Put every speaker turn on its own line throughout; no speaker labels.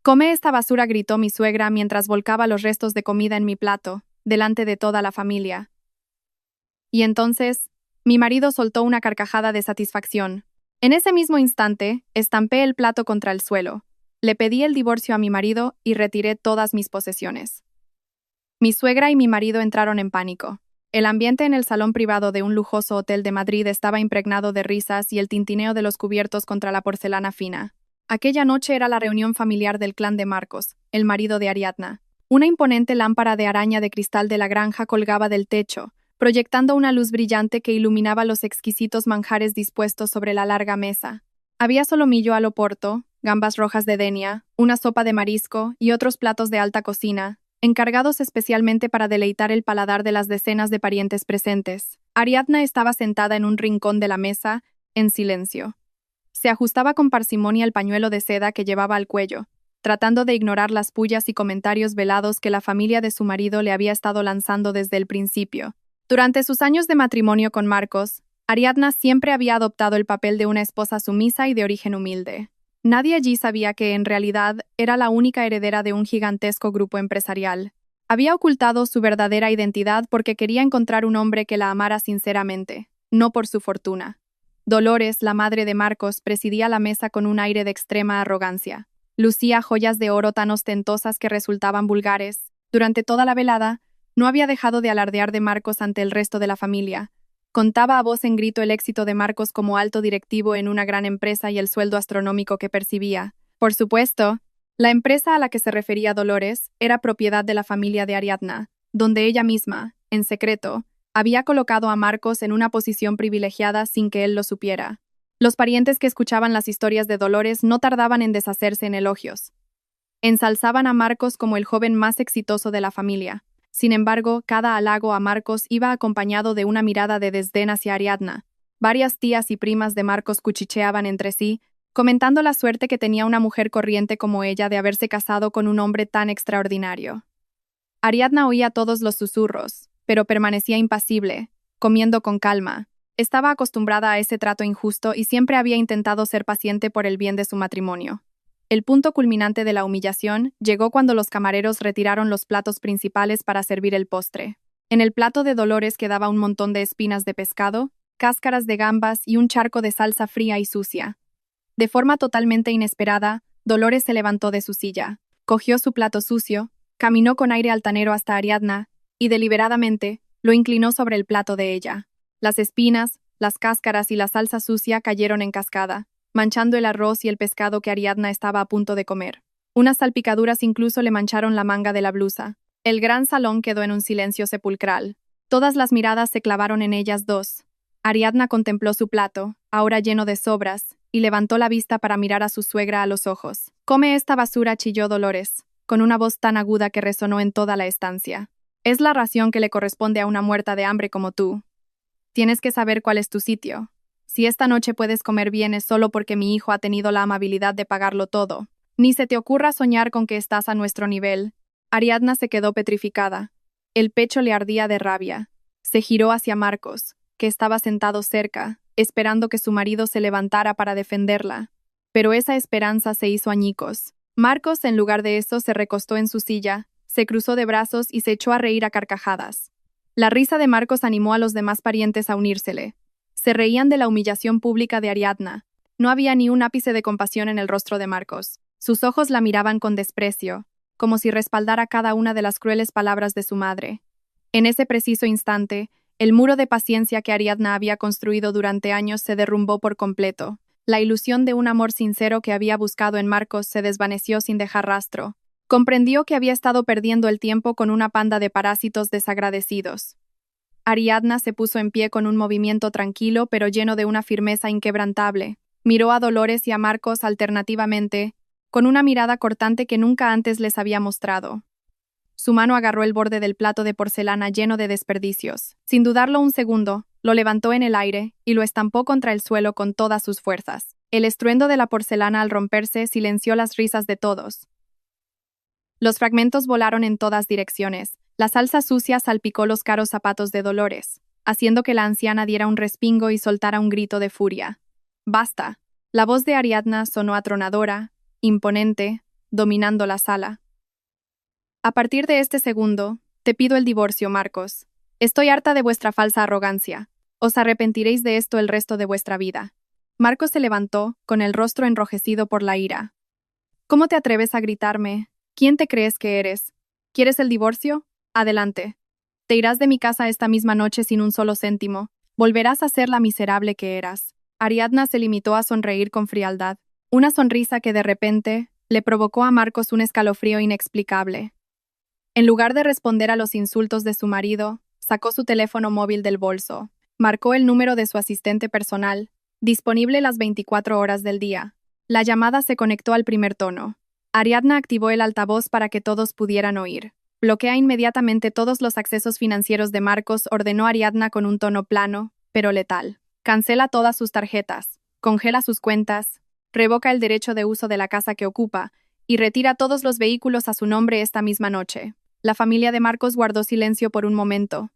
«Come esta basura», gritó mi suegra mientras volcaba los restos de comida en mi plato, delante de toda la familia. Y entonces, mi marido soltó una carcajada de satisfacción. En ese mismo instante, estampé el plato contra el suelo. Le pedí el divorcio a mi marido y retiré todas mis posesiones. Mi suegra y mi marido entraron en pánico. El ambiente en el salón privado de un lujoso hotel de Madrid estaba impregnado de risas y el tintineo de los cubiertos contra la porcelana fina. Aquella noche era la reunión familiar del clan de Marcos, el marido de Ariadna. Una imponente lámpara de araña de cristal de la granja colgaba del techo, proyectando una luz brillante que iluminaba los exquisitos manjares dispuestos sobre la larga mesa. Había solomillo al oporto, gambas rojas de Denia, una sopa de marisco y otros platos de alta cocina, encargados especialmente para deleitar el paladar de las decenas de parientes presentes. Ariadna estaba sentada en un rincón de la mesa, en silencio. Se ajustaba con parsimonia el pañuelo de seda que llevaba al cuello, tratando de ignorar las pullas y comentarios velados que la familia de su marido le había estado lanzando desde el principio. Durante sus años de matrimonio con Marcos, Ariadna siempre había adoptado el papel de una esposa sumisa y de origen humilde. Nadie allí sabía que, en realidad, era la única heredera de un gigantesco grupo empresarial. Había ocultado su verdadera identidad porque quería encontrar un hombre que la amara sinceramente, no por su fortuna. Dolores, la madre de Marcos, presidía la mesa con un aire de extrema arrogancia. Lucía joyas de oro tan ostentosas que resultaban vulgares. Durante toda la velada, no había dejado de alardear de Marcos ante el resto de la familia. Contaba a voz en grito el éxito de Marcos como alto directivo en una gran empresa y el sueldo astronómico que percibía. Por supuesto, la empresa a la que se refería Dolores era propiedad de la familia de Ariadna, donde ella misma, en secreto, había colocado a Marcos en una posición privilegiada sin que él lo supiera. Los parientes que escuchaban las historias de Dolores no tardaban en deshacerse en elogios. Ensalzaban a Marcos como el joven más exitoso de la familia. Sin embargo, cada halago a Marcos iba acompañado de una mirada de desdén hacia Ariadna. Varias tías y primas de Marcos cuchicheaban entre sí, comentando la suerte que tenía una mujer corriente como ella de haberse casado con un hombre tan extraordinario. Ariadna oía todos los susurros, pero permanecía impasible, comiendo con calma. Estaba acostumbrada a ese trato injusto y siempre había intentado ser paciente por el bien de su matrimonio. El punto culminante de la humillación llegó cuando los camareros retiraron los platos principales para servir el postre. En el plato de Dolores quedaba un montón de espinas de pescado, cáscaras de gambas y un charco de salsa fría y sucia. De forma totalmente inesperada, Dolores se levantó de su silla, cogió su plato sucio, caminó con aire altanero hasta Ariadna y deliberadamente lo inclinó sobre el plato de ella. Las espinas, las cáscaras y la salsa sucia cayeron en cascada, manchando el arroz y el pescado que Ariadna estaba a punto de comer. Unas salpicaduras incluso le mancharon la manga de la blusa. El gran salón quedó en un silencio sepulcral. Todas las miradas se clavaron en ellas dos. Ariadna contempló su plato, ahora lleno de sobras, y levantó la vista para mirar a su suegra a los ojos. «Come esta basura», chilló Dolores, con una voz tan aguda que resonó en toda la estancia. «Es la ración que le corresponde a una muerta de hambre como tú. Tienes que saber cuál es tu sitio. Si esta noche puedes comer bien es solo porque mi hijo ha tenido la amabilidad de pagarlo todo. Ni se te ocurra soñar con que estás a nuestro nivel». Ariadna se quedó petrificada. El pecho le ardía de rabia. Se giró hacia Marcos, que estaba sentado cerca, esperando que su marido se levantara para defenderla. Pero esa esperanza se hizo añicos. Marcos, en lugar de eso, se recostó en su silla, se cruzó de brazos y se echó a reír a carcajadas. La risa de Marcos animó a los demás parientes a unírsele. Se reían de la humillación pública de Ariadna. No había ni un ápice de compasión en el rostro de Marcos. Sus ojos la miraban con desprecio, como si respaldara cada una de las crueles palabras de su madre. En ese preciso instante, el muro de paciencia que Ariadna había construido durante años se derrumbó por completo. La ilusión de un amor sincero que había buscado en Marcos se desvaneció sin dejar rastro. Comprendió que había estado perdiendo el tiempo con una panda de parásitos desagradecidos. Ariadna se puso en pie con un movimiento tranquilo pero lleno de una firmeza inquebrantable. Miró a Dolores y a Marcos alternativamente, con una mirada cortante que nunca antes les había mostrado. Su mano agarró el borde del plato de porcelana lleno de desperdicios. Sin dudarlo un segundo, lo levantó en el aire y lo estampó contra el suelo con todas sus fuerzas. El estruendo de la porcelana al romperse silenció las risas de todos. Los fragmentos volaron en todas direcciones. La salsa sucia salpicó los caros zapatos de Dolores, haciendo que la anciana diera un respingo y soltara un grito de furia. «¡Basta!». La voz de Ariadna sonó atronadora, imponente, dominando la sala. A partir de este segundo, te pido el divorcio, Marcos. Estoy harta de vuestra falsa arrogancia. Os arrepentiréis de esto el resto de vuestra vida. Marcos se levantó, con el rostro enrojecido por la ira. ¿Cómo te atreves a gritarme? ¿Quién te crees que eres? ¿Quieres el divorcio? Adelante. Te irás de mi casa esta misma noche sin un solo céntimo. Volverás a ser la miserable que eras. Ariadna se limitó a sonreír con frialdad. Una sonrisa que de repente le provocó a Marcos un escalofrío inexplicable. En lugar de responder a los insultos de su marido, sacó su teléfono móvil del bolso, marcó el número de su asistente personal, disponible las 24 horas del día. La llamada se conectó al primer tono. Ariadna activó el altavoz para que todos pudieran oír. Bloquea inmediatamente todos los accesos financieros de Marcos, ordenó Ariadna con un tono plano, pero letal. Cancela todas sus tarjetas, congela sus cuentas, revoca el derecho de uso de la casa que ocupa y retira todos los vehículos a su nombre esta misma noche. La familia de Marcos guardó silencio por un momento,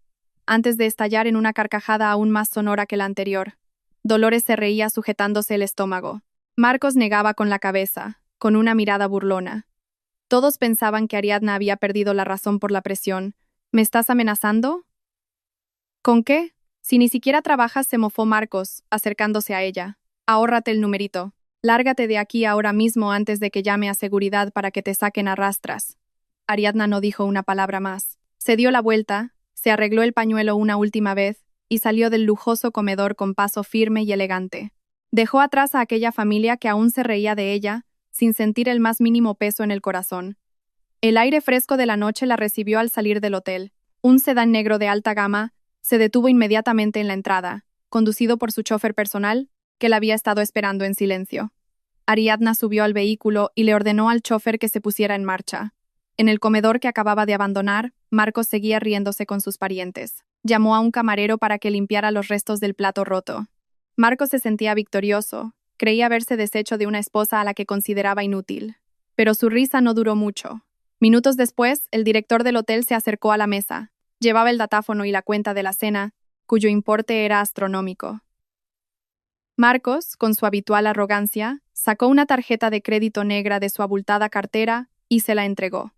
antes de estallar en una carcajada aún más sonora que la anterior. Dolores se reía sujetándose el estómago. Marcos negaba con la cabeza, con una mirada burlona. Todos pensaban que Ariadna había perdido la razón por la presión. ¿Me estás amenazando? ¿Con qué? Si ni siquiera trabajas, se mofó Marcos, acercándose a ella. Ahórrate el numerito. Lárgate de aquí ahora mismo antes de que llame a seguridad para que te saquen a rastras. Ariadna no dijo una palabra más. Se dio la vuelta, se arregló el pañuelo una última vez y salió del lujoso comedor con paso firme y elegante. Dejó atrás a aquella familia que aún se reía de ella, sin sentir el más mínimo peso en el corazón. El aire fresco de la noche la recibió al salir del hotel. Un sedán negro de alta gama se detuvo inmediatamente en la entrada, conducido por su chofer personal, que la había estado esperando en silencio. Ariadna subió al vehículo y le ordenó al chofer que se pusiera en marcha. En el comedor que acababa de abandonar, Marcos seguía riéndose con sus parientes. Llamó a un camarero para que limpiara los restos del plato roto. Marcos se sentía victorioso, creía haberse deshecho de una esposa a la que consideraba inútil. Pero su risa no duró mucho. Minutos después, el director del hotel se acercó a la mesa. Llevaba el datáfono y la cuenta de la cena, cuyo importe era astronómico. Marcos, con su habitual arrogancia, sacó una tarjeta de crédito negra de su abultada cartera y se la entregó.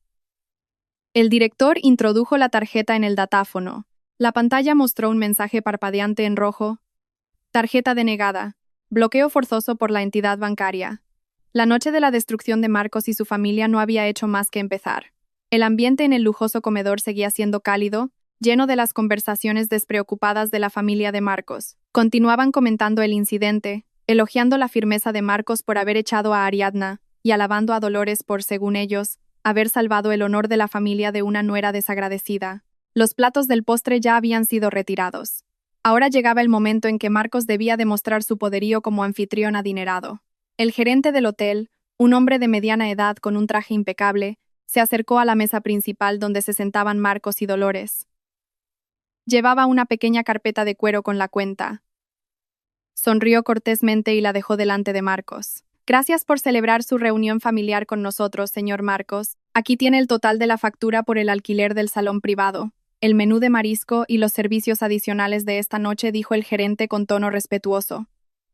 El director introdujo la tarjeta en el datáfono. La pantalla mostró un mensaje parpadeante en rojo. Tarjeta denegada. Bloqueo forzoso por la entidad bancaria. La noche de la destrucción de Marcos y su familia no había hecho más que empezar. El ambiente en el lujoso comedor seguía siendo cálido, lleno de las conversaciones despreocupadas de la familia de Marcos. Continuaban comentando el incidente, elogiando la firmeza de Marcos por haber echado a Ariadna y alabando a Dolores por, según ellos, haber salvado el honor de la familia de una nuera desagradecida. Los platos del postre ya habían sido retirados. Ahora llegaba el momento en que Marcos debía demostrar su poderío como anfitrión adinerado. El gerente del hotel, un hombre de mediana edad con un traje impecable, se acercó a la mesa principal donde se sentaban Marcos y Dolores. Llevaba una pequeña carpeta de cuero con la cuenta. Sonrió cortésmente y la dejó delante de Marcos. Gracias por celebrar su reunión familiar con nosotros, señor Marcos. Aquí tiene el total de la factura por el alquiler del salón privado, el menú de marisco y los servicios adicionales de esta noche, dijo el gerente con tono respetuoso.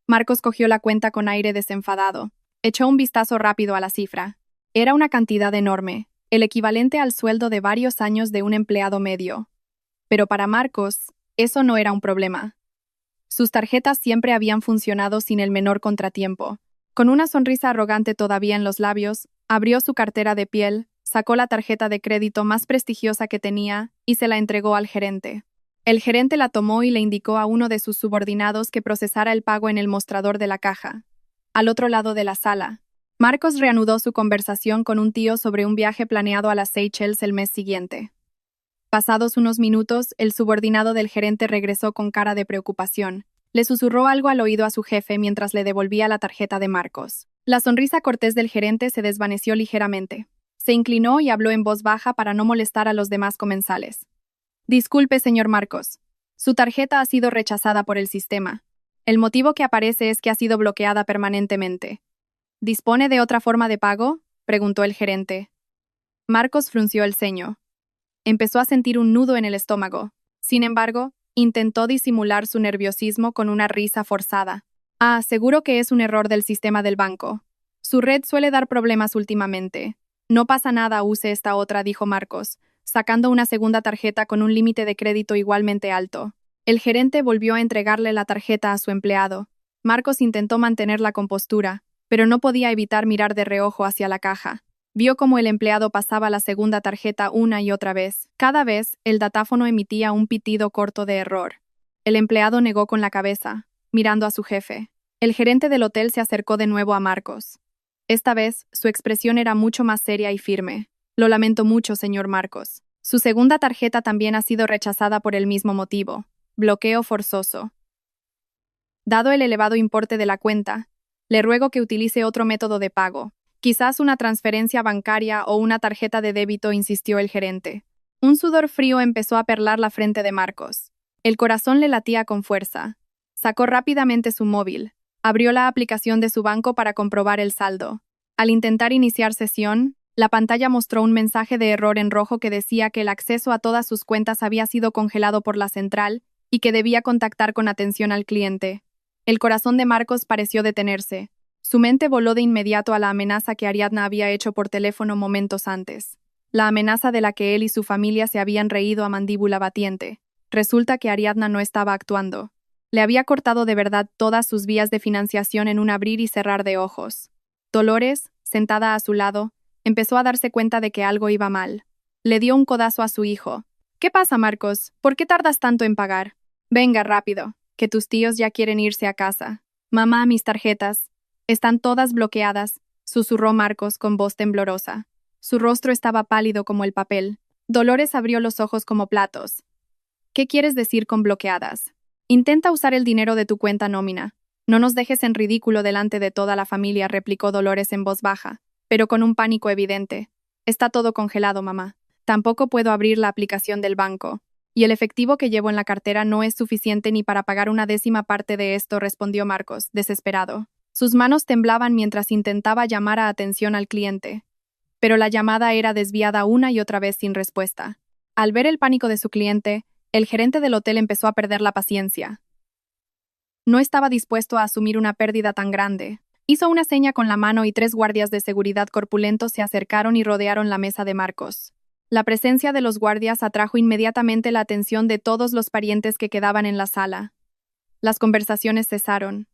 Marcos cogió la cuenta con aire desenfadado. Echó un vistazo rápido a la cifra. Era una cantidad enorme, el equivalente al sueldo de varios años de un empleado medio. Pero para Marcos, eso no era un problema. Sus tarjetas siempre habían funcionado sin el menor contratiempo. Con una sonrisa arrogante todavía en los labios, abrió su cartera de piel, sacó la tarjeta de crédito más prestigiosa que tenía y se la entregó al gerente. El gerente la tomó y le indicó a uno de sus subordinados que procesara el pago en el mostrador de la caja. Al otro lado de la sala, Marcos reanudó su conversación con un tío sobre un viaje planeado a las Seychelles el mes siguiente. Pasados unos minutos, el subordinado del gerente regresó con cara de preocupación. Le susurró algo al oído a su jefe mientras le devolvía la tarjeta de Marcos. La sonrisa cortés del gerente se desvaneció ligeramente. Se inclinó y habló en voz baja para no molestar a los demás comensales. Disculpe, señor Marcos. Su tarjeta ha sido rechazada por el sistema. El motivo que aparece es que ha sido bloqueada permanentemente. ¿Dispone de otra forma de pago?, preguntó el gerente. Marcos frunció el ceño. Empezó a sentir un nudo en el estómago. Sin embargo, intentó disimular su nerviosismo con una risa forzada. Seguro que es un error del sistema del banco. Su red suele dar problemas últimamente. No pasa nada, use esta otra, dijo Marcos, sacando una segunda tarjeta con un límite de crédito igualmente alto. El gerente volvió a entregarle la tarjeta a su empleado. Marcos intentó mantener la compostura, pero no podía evitar mirar de reojo hacia la caja. Vio cómo el empleado pasaba la segunda tarjeta una y otra vez. Cada vez, el datáfono emitía un pitido corto de error. El empleado negó con la cabeza, mirando a su jefe. El gerente del hotel se acercó de nuevo a Marcos. Esta vez, su expresión era mucho más seria y firme. Lo lamento mucho, señor Marcos. Su segunda tarjeta también ha sido rechazada por el mismo motivo. Bloqueo forzoso. Dado el elevado importe de la cuenta, le ruego que utilice otro método de pago. Quizás una transferencia bancaria o una tarjeta de débito, insistió el gerente. Un sudor frío empezó a perlar la frente de Marcos. El corazón le latía con fuerza. Sacó rápidamente su móvil. Abrió la aplicación de su banco para comprobar el saldo. Al intentar iniciar sesión, la pantalla mostró un mensaje de error en rojo que decía que el acceso a todas sus cuentas había sido congelado por la central y que debía contactar con atención al cliente. El corazón de Marcos pareció detenerse. Su mente voló de inmediato a la amenaza que Ariadna había hecho por teléfono momentos antes. La amenaza de la que él y su familia se habían reído a mandíbula batiente. Resulta que Ariadna no estaba actuando. Le había cortado de verdad todas sus vías de financiación en un abrir y cerrar de ojos. Dolores, sentada a su lado, empezó a darse cuenta de que algo iba mal. Le dio un codazo a su hijo. ¿Qué pasa, Marcos? ¿Por qué tardas tanto en pagar? Venga, rápido, que tus tíos ya quieren irse a casa. Mamá, mis tarjetas. Están todas bloqueadas, susurró Marcos con voz temblorosa. Su rostro estaba pálido como el papel. Dolores abrió los ojos como platos. ¿Qué quieres decir con bloqueadas? Intenta usar el dinero de tu cuenta nómina. No nos dejes en ridículo delante de toda la familia, replicó Dolores en voz baja, pero con un pánico evidente. Está todo congelado, mamá. Tampoco puedo abrir la aplicación del banco. Y el efectivo que llevo en la cartera no es suficiente ni para pagar una décima parte de esto, respondió Marcos, desesperado. Sus manos temblaban mientras intentaba llamar a atención al cliente. Pero la llamada era desviada una y otra vez sin respuesta. Al ver el pánico de su cliente, el gerente del hotel empezó a perder la paciencia. No estaba dispuesto a asumir una pérdida tan grande. Hizo una seña con la mano y 3 guardias de seguridad corpulentos se acercaron y rodearon la mesa de Marcos. La presencia de los guardias atrajo inmediatamente la atención de todos los parientes que quedaban en la sala. Las conversaciones cesaron.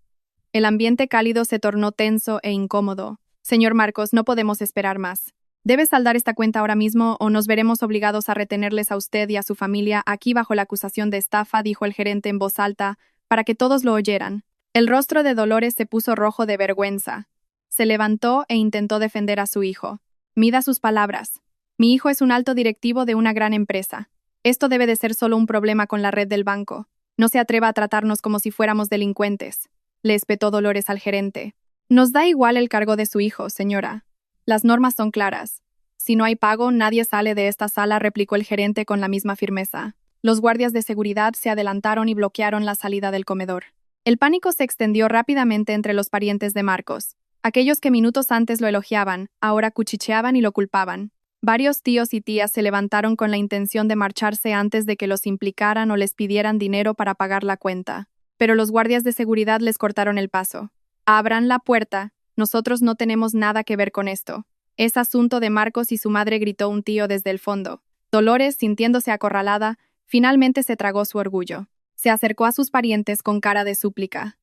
El ambiente cálido se tornó tenso e incómodo. Señor Marcos, no podemos esperar más. Debe saldar esta cuenta ahora mismo o nos veremos obligados a retenerles a usted y a su familia aquí bajo la acusación de estafa, dijo el gerente en voz alta, para que todos lo oyeran. El rostro de Dolores se puso rojo de vergüenza. Se levantó e intentó defender a su hijo. Mida sus palabras. Mi hijo es un alto directivo de una gran empresa. Esto debe de ser solo un problema con la red del banco. No se atreva a tratarnos como si fuéramos delincuentes. Le espetó Dolores al gerente. Nos da igual el cargo de su hijo, señora. Las normas son claras. Si no hay pago, nadie sale de esta sala, replicó el gerente con la misma firmeza. Los guardias de seguridad se adelantaron y bloquearon la salida del comedor. El pánico se extendió rápidamente entre los parientes de Marcos. Aquellos que minutos antes lo elogiaban, ahora cuchicheaban y lo culpaban. Varios tíos y tías se levantaron con la intención de marcharse antes de que los implicaran o les pidieran dinero para pagar la cuenta. Pero los guardias de seguridad les cortaron el paso. Abran la puerta. Nosotros no tenemos nada que ver con esto. Es asunto de Marcos y su madre, gritó un tío desde el fondo. Dolores, sintiéndose acorralada, finalmente se tragó su orgullo. Se acercó a sus parientes con cara de súplica.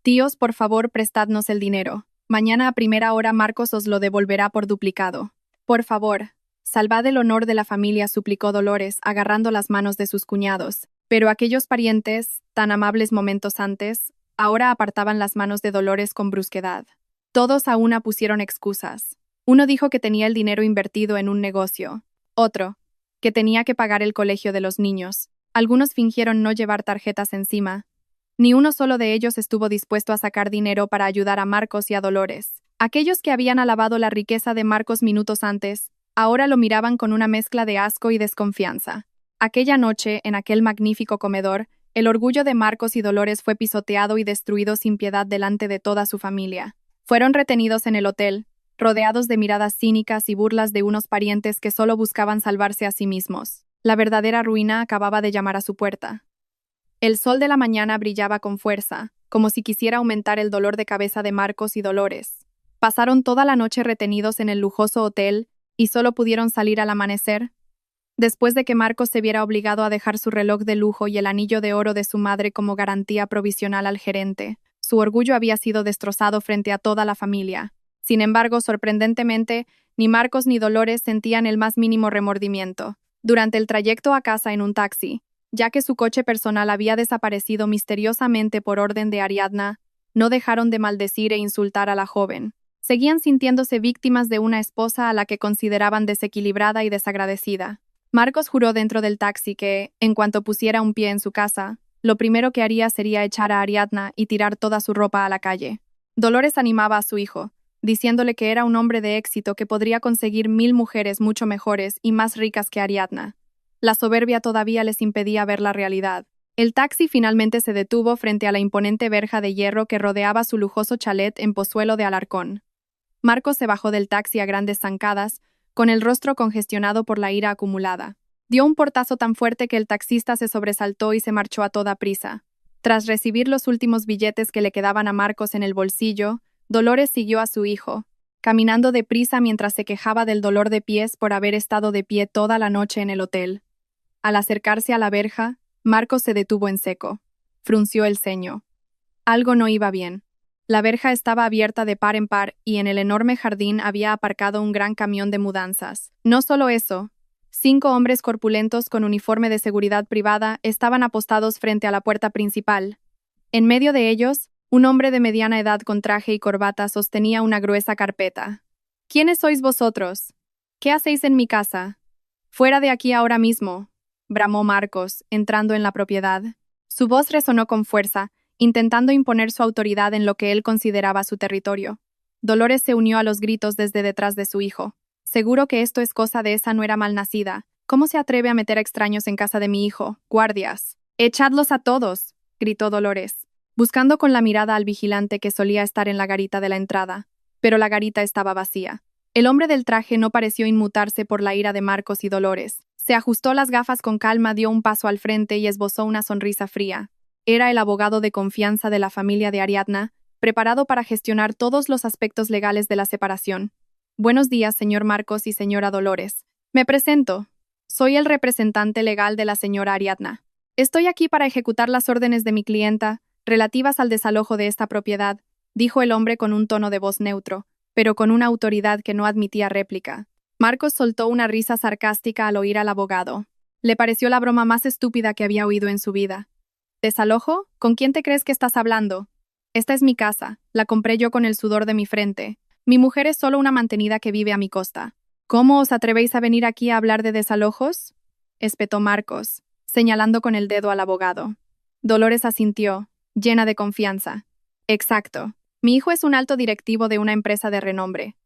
Tíos, por favor, prestadnos el dinero. Mañana a primera hora Marcos os lo devolverá por duplicado. Por favor, salvad el honor de la familia, suplicó Dolores, agarrando las manos de sus cuñados. Pero aquellos parientes, tan amables momentos antes, ahora apartaban las manos de Dolores con brusquedad. Todos a una pusieron excusas. Uno dijo que tenía el dinero invertido en un negocio. Otro, que tenía que pagar el colegio de los niños. Algunos fingieron no llevar tarjetas encima. Ni uno solo de ellos estuvo dispuesto a sacar dinero para ayudar a Marcos y a Dolores. Aquellos que habían alabado la riqueza de Marcos minutos antes, ahora lo miraban con una mezcla de asco y desconfianza. Aquella noche, en aquel magnífico comedor, el orgullo de Marcos y Dolores fue pisoteado y destruido sin piedad delante de toda su familia. Fueron retenidos en el hotel, rodeados de miradas cínicas y burlas de unos parientes que solo buscaban salvarse a sí mismos. La verdadera ruina acababa de llamar a su puerta. El sol de la mañana brillaba con fuerza, como si quisiera aumentar el dolor de cabeza de Marcos y Dolores. Pasaron toda la noche retenidos en el lujoso hotel y solo pudieron salir al amanecer. Después de que Marcos se viera obligado a dejar su reloj de lujo y el anillo de oro de su madre como garantía provisional al gerente, su orgullo había sido destrozado frente a toda la familia. Sin embargo, sorprendentemente, ni Marcos ni Dolores sentían el más mínimo remordimiento. Durante el trayecto a casa en un taxi, ya que su coche personal había desaparecido misteriosamente por orden de Ariadna, no dejaron de maldecir e insultar a la joven. Seguían sintiéndose víctimas de una esposa a la que consideraban desequilibrada y desagradecida. Marcos juró dentro del taxi que, en cuanto pusiera un pie en su casa, lo primero que haría sería echar a Ariadna y tirar toda su ropa a la calle. Dolores animaba a su hijo, diciéndole que era un hombre de éxito que podría conseguir 1000 mujeres mucho mejores y más ricas que Ariadna. La soberbia todavía les impedía ver la realidad. El taxi finalmente se detuvo frente a la imponente verja de hierro que rodeaba su lujoso chalet en Pozuelo de Alarcón. Marcos se bajó del taxi a grandes zancadas, con el rostro congestionado por la ira acumulada. Dio un portazo tan fuerte que el taxista se sobresaltó y se marchó a toda prisa. Tras recibir los últimos billetes que le quedaban a Marcos en el bolsillo, Dolores siguió a su hijo, caminando deprisa mientras se quejaba del dolor de pies por haber estado de pie toda la noche en el hotel. Al acercarse a la verja, Marcos se detuvo en seco. Frunció el ceño. Algo no iba bien. La verja estaba abierta de par en par y en el enorme jardín había aparcado un gran camión de mudanzas. No solo eso, 5 hombres corpulentos con uniforme de seguridad privada estaban apostados frente a la puerta principal. En medio de ellos, un hombre de mediana edad con traje y corbata sostenía una gruesa carpeta. ¿Quiénes sois vosotros? ¿Qué hacéis en mi casa? Fuera de aquí ahora mismo, bramó Marcos, entrando en la propiedad. Su voz resonó con fuerza, intentando imponer su autoridad en lo que él consideraba su territorio. Dolores se unió a los gritos desde detrás de su hijo. Seguro que esto es cosa de esa nuera malnacida. ¿Cómo se atreve a meter a extraños en casa de mi hijo? Guardias. ¡Echadlos a todos!, gritó Dolores, buscando con la mirada al vigilante que solía estar en la garita de la entrada. Pero la garita estaba vacía. El hombre del traje no pareció inmutarse por la ira de Marcos y Dolores. Se ajustó las gafas con calma, dio un paso al frente y esbozó una sonrisa fría. Era el abogado de confianza de la familia de Ariadna, preparado para gestionar todos los aspectos legales de la separación. Buenos días, señor Marcos y señora Dolores. Me presento. Soy el representante legal de la señora Ariadna. Estoy aquí para ejecutar las órdenes de mi clienta, relativas al desalojo de esta propiedad, dijo el hombre con un tono de voz neutro, pero con una autoridad que no admitía réplica. Marcos soltó una risa sarcástica al oír al abogado. Le pareció la broma más estúpida que había oído en su vida. ¿Desalojo? ¿Con quién te crees que estás hablando? Esta es mi casa, la compré yo con el sudor de mi frente. Mi mujer es solo una mantenida que vive a mi costa. ¿Cómo os atrevéis a venir aquí a hablar de desalojos?, espetó Marcos, señalando con el dedo al abogado. Dolores asintió, llena de confianza. Exacto. Mi hijo es un alto directivo de una empresa de renombre.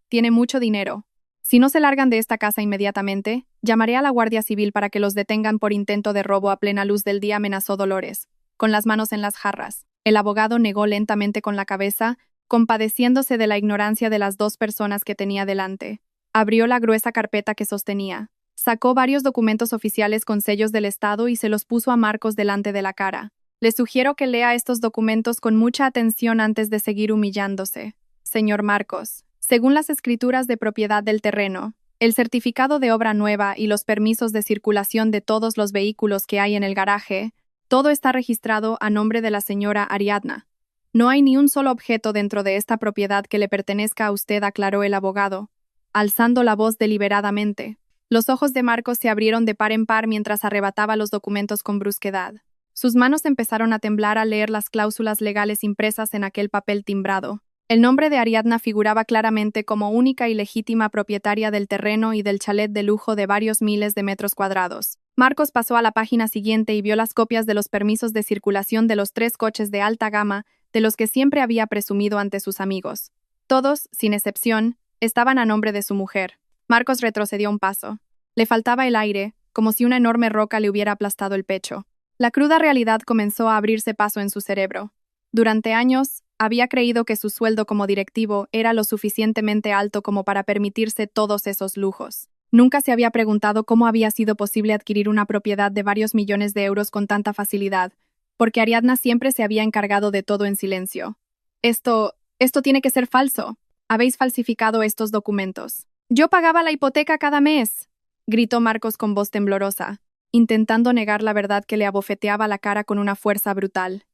Tiene mucho dinero. Si no se largan de esta casa inmediatamente, llamaré a la Guardia Civil para que los detengan por intento de robo a plena luz del día, amenazó Dolores, con las manos en las jarras. El abogado negó lentamente con la cabeza, compadeciéndose de la ignorancia de las 2 personas que tenía delante. Abrió la gruesa carpeta que sostenía. Sacó varios documentos oficiales con sellos del Estado y se los puso a Marcos delante de la cara. Le sugiero que lea estos documentos con mucha atención antes de seguir humillándose. Señor Marcos, según las escrituras de propiedad del terreno, el certificado de obra nueva y los permisos de circulación de todos los vehículos que hay en el garaje, todo está registrado a nombre de la señora Ariadna. No hay ni un solo objeto dentro de esta propiedad que le pertenezca a usted, aclaró el abogado, alzando la voz deliberadamente. Los ojos de Marcos se abrieron de par en par mientras arrebataba los documentos con brusquedad. Sus manos empezaron a temblar al leer las cláusulas legales impresas en aquel papel timbrado. El nombre de Ariadna figuraba claramente como única y legítima propietaria del terreno y del chalet de lujo de varios miles de metros cuadrados. Marcos pasó a la página siguiente y vio las copias de los permisos de circulación de los 3 coches de alta gama de los que siempre había presumido ante sus amigos. Todos, sin excepción, estaban a nombre de su mujer. Marcos retrocedió un paso. Le faltaba el aire, como si una enorme roca le hubiera aplastado el pecho. La cruda realidad comenzó a abrirse paso en su cerebro. Durante años, había creído que su sueldo como directivo era lo suficientemente alto como para permitirse todos esos lujos. Nunca se había preguntado cómo había sido posible adquirir una propiedad de varios millones de euros con tanta facilidad, porque Ariadna siempre se había encargado de todo en silencio. Esto tiene que ser falso. Habéis falsificado estos documentos. Yo pagaba la hipoteca cada mes, gritó Marcos con voz temblorosa, intentando negar la verdad que le abofeteaba la cara con una fuerza brutal.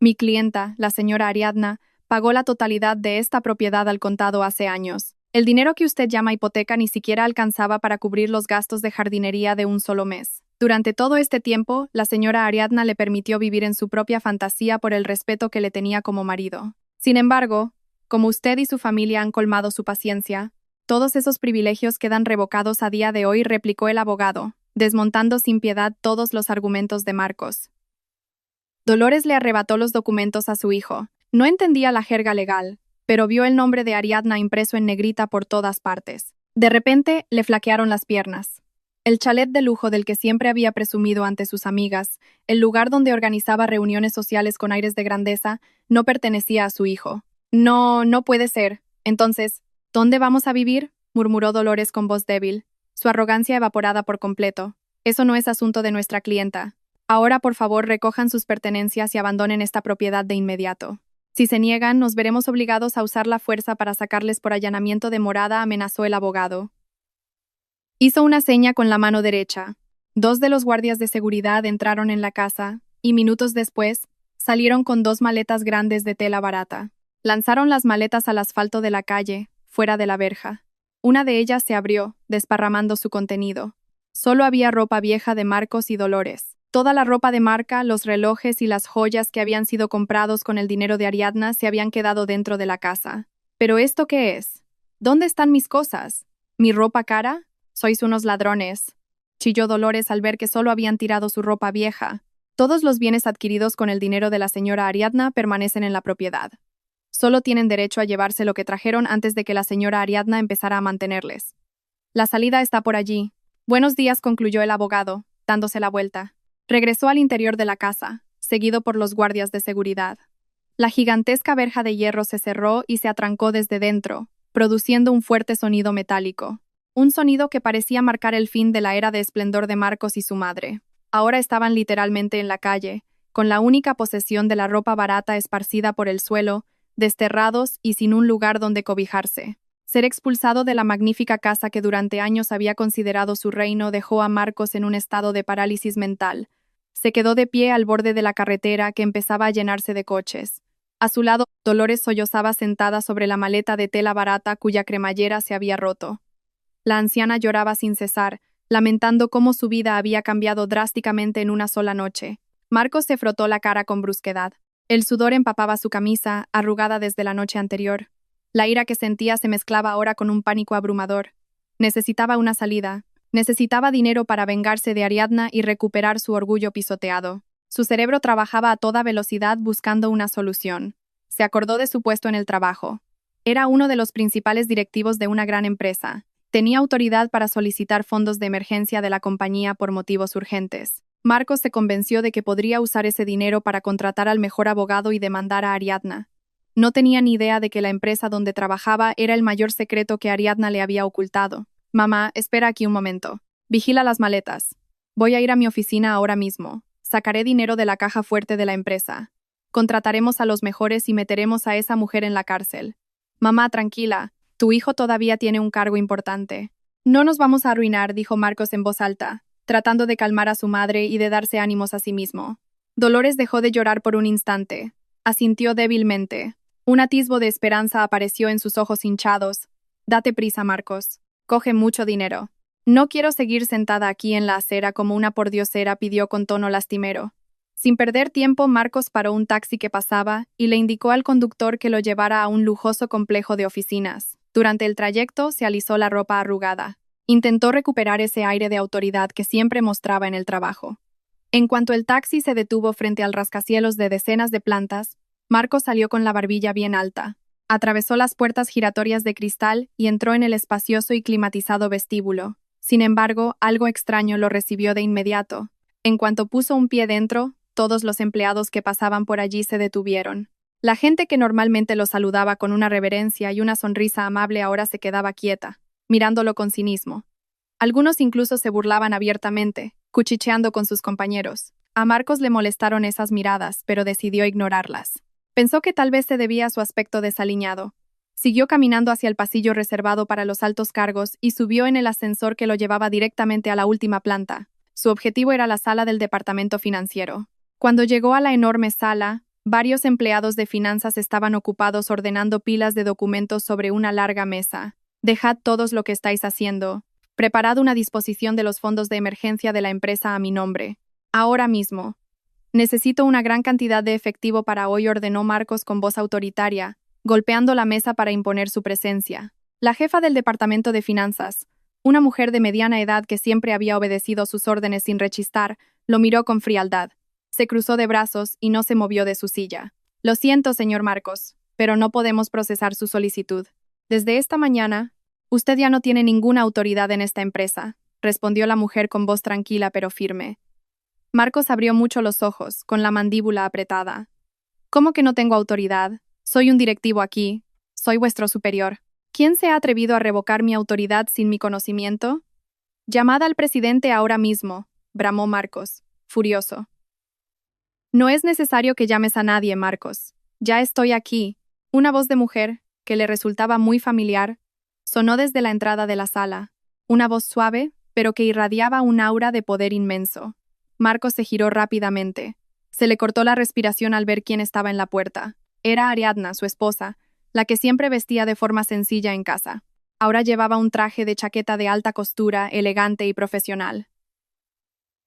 Mi clienta, la señora Ariadna, pagó la totalidad de esta propiedad al contado hace años. El dinero que usted llama hipoteca ni siquiera alcanzaba para cubrir los gastos de jardinería de un solo mes. Durante todo este tiempo, la señora Ariadna le permitió vivir en su propia fantasía por el respeto que le tenía como marido. Sin embargo, como usted y su familia han colmado su paciencia, todos esos privilegios quedan revocados a día de hoy, replicó el abogado, desmontando sin piedad todos los argumentos de Marcos. Dolores le arrebató los documentos a su hijo. No entendía la jerga legal, pero vio el nombre de Ariadna impreso en negrita por todas partes. De repente, le flaquearon las piernas. El chalet de lujo del que siempre había presumido ante sus amigas, el lugar donde organizaba reuniones sociales con aires de grandeza, no pertenecía a su hijo. No, no puede ser. Entonces, ¿dónde vamos a vivir?, murmuró Dolores con voz débil, su arrogancia evaporada por completo. Eso no es asunto de nuestra clienta. Ahora, por favor, recojan sus pertenencias y abandonen esta propiedad de inmediato. Si se niegan, nos veremos obligados a usar la fuerza para sacarles por allanamiento de morada, amenazó el abogado. Hizo una seña con la mano derecha. 2 de los guardias de seguridad entraron en la casa, y minutos después, salieron con 2 maletas grandes de tela barata. Lanzaron las maletas al asfalto de la calle, fuera de la verja. Una de ellas se abrió, desparramando su contenido. Solo había ropa vieja de Marcos y Dolores. Toda la ropa de marca, los relojes y las joyas que habían sido comprados con el dinero de Ariadna se habían quedado dentro de la casa. ¿Pero esto qué es? ¿Dónde están mis cosas? ¿Mi ropa cara? Sois unos ladrones, chilló Dolores al ver que solo habían tirado su ropa vieja. Todos los bienes adquiridos con el dinero de la señora Ariadna permanecen en la propiedad. Solo tienen derecho a llevarse lo que trajeron antes de que la señora Ariadna empezara a mantenerles. La salida está por allí. Buenos días, concluyó el abogado, dándose la vuelta. Regresó al interior de la casa, seguido por los guardias de seguridad. La gigantesca verja de hierro se cerró y se atrancó desde dentro, produciendo un fuerte sonido metálico. Un sonido que parecía marcar el fin de la era de esplendor de Marcos y su madre. Ahora estaban literalmente en la calle, con la única posesión de la ropa barata esparcida por el suelo, desterrados y sin un lugar donde cobijarse. Ser expulsado de la magnífica casa que durante años había considerado su reino dejó a Marcos en un estado de parálisis mental. Se quedó de pie al borde de la carretera que empezaba a llenarse de coches. A su lado, Dolores sollozaba sentada sobre la maleta de tela barata cuya cremallera se había roto. La anciana lloraba sin cesar, lamentando cómo su vida había cambiado drásticamente en una sola noche. Marcos se frotó la cara con brusquedad. El sudor empapaba su camisa, arrugada desde la noche anterior. La ira que sentía se mezclaba ahora con un pánico abrumador. Necesitaba una salida. Necesitaba dinero para vengarse de Ariadna y recuperar su orgullo pisoteado. Su cerebro trabajaba a toda velocidad buscando una solución. Se acordó de su puesto en el trabajo. Era uno de los principales directivos de una gran empresa. Tenía autoridad para solicitar fondos de emergencia de la compañía por motivos urgentes. Marcos se convenció de que podría usar ese dinero para contratar al mejor abogado y demandar a Ariadna. No tenía ni idea de que la empresa donde trabajaba era el mayor secreto que Ariadna le había ocultado. Mamá, espera aquí un momento. Vigila las maletas. Voy a ir a mi oficina ahora mismo. Sacaré dinero de la caja fuerte de la empresa. Contrataremos a los mejores y meteremos a esa mujer en la cárcel. Mamá, tranquila. Tu hijo todavía tiene un cargo importante. No nos vamos a arruinar, dijo Marcos en voz alta, tratando de calmar a su madre y de darse ánimos a sí mismo. Dolores dejó de llorar por un instante. Asintió débilmente. Un atisbo de esperanza apareció en sus ojos hinchados. Date prisa, Marcos. Coge mucho dinero. No quiero seguir sentada aquí en la acera como una pordiosera, pidió con tono lastimero. Sin perder tiempo, Marcos paró un taxi que pasaba y le indicó al conductor que lo llevara a un lujoso complejo de oficinas. Durante el trayecto se alisó la ropa arrugada. Intentó recuperar ese aire de autoridad que siempre mostraba en el trabajo. En cuanto el taxi se detuvo frente al rascacielos de decenas de plantas, Marcos salió con la barbilla bien alta. Atravesó las puertas giratorias de cristal y entró en el espacioso y climatizado vestíbulo. Sin embargo, algo extraño lo recibió de inmediato. En cuanto puso un pie dentro, todos los empleados que pasaban por allí se detuvieron. La gente que normalmente lo saludaba con una reverencia y una sonrisa amable ahora se quedaba quieta, mirándolo con cinismo. Algunos incluso se burlaban abiertamente, cuchicheando con sus compañeros. A Marcos le molestaron esas miradas, pero decidió ignorarlas. Pensó que tal vez se debía a su aspecto desaliñado. Siguió caminando hacia el pasillo reservado para los altos cargos y subió en el ascensor que lo llevaba directamente a la última planta. Su objetivo era la sala del departamento financiero. Cuando llegó a la enorme sala, varios empleados de finanzas estaban ocupados ordenando pilas de documentos sobre una larga mesa. Dejad todos lo que estáis haciendo. Preparad una disposición de los fondos de emergencia de la empresa a mi nombre. Ahora mismo. Necesito una gran cantidad de efectivo para hoy, ordenó Marcos con voz autoritaria, golpeando la mesa para imponer su presencia. La jefa del departamento de finanzas, una mujer de mediana edad que siempre había obedecido sus órdenes sin rechistar, lo miró con frialdad. Se cruzó de brazos y no se movió de su silla. Lo siento, señor Marcos, pero no podemos procesar su solicitud. Desde esta mañana, usted ya no tiene ninguna autoridad en esta empresa, respondió la mujer con voz tranquila pero firme. Marcos abrió mucho los ojos, con la mandíbula apretada. ¿Cómo que no tengo autoridad? Soy un directivo aquí. Soy vuestro superior. ¿Quién se ha atrevido a revocar mi autoridad sin mi conocimiento? Llamad al presidente ahora mismo, bramó Marcos, furioso. No es necesario que llames a nadie, Marcos. Ya estoy aquí. Una voz de mujer, que le resultaba muy familiar, sonó desde la entrada de la sala. Una voz suave, pero que irradiaba un aura de poder inmenso. Marcos se giró rápidamente. Se le cortó la respiración al ver quién estaba en la puerta. Era Ariadna, su esposa, la que siempre vestía de forma sencilla en casa. Ahora llevaba un traje de chaqueta de alta costura, elegante y profesional.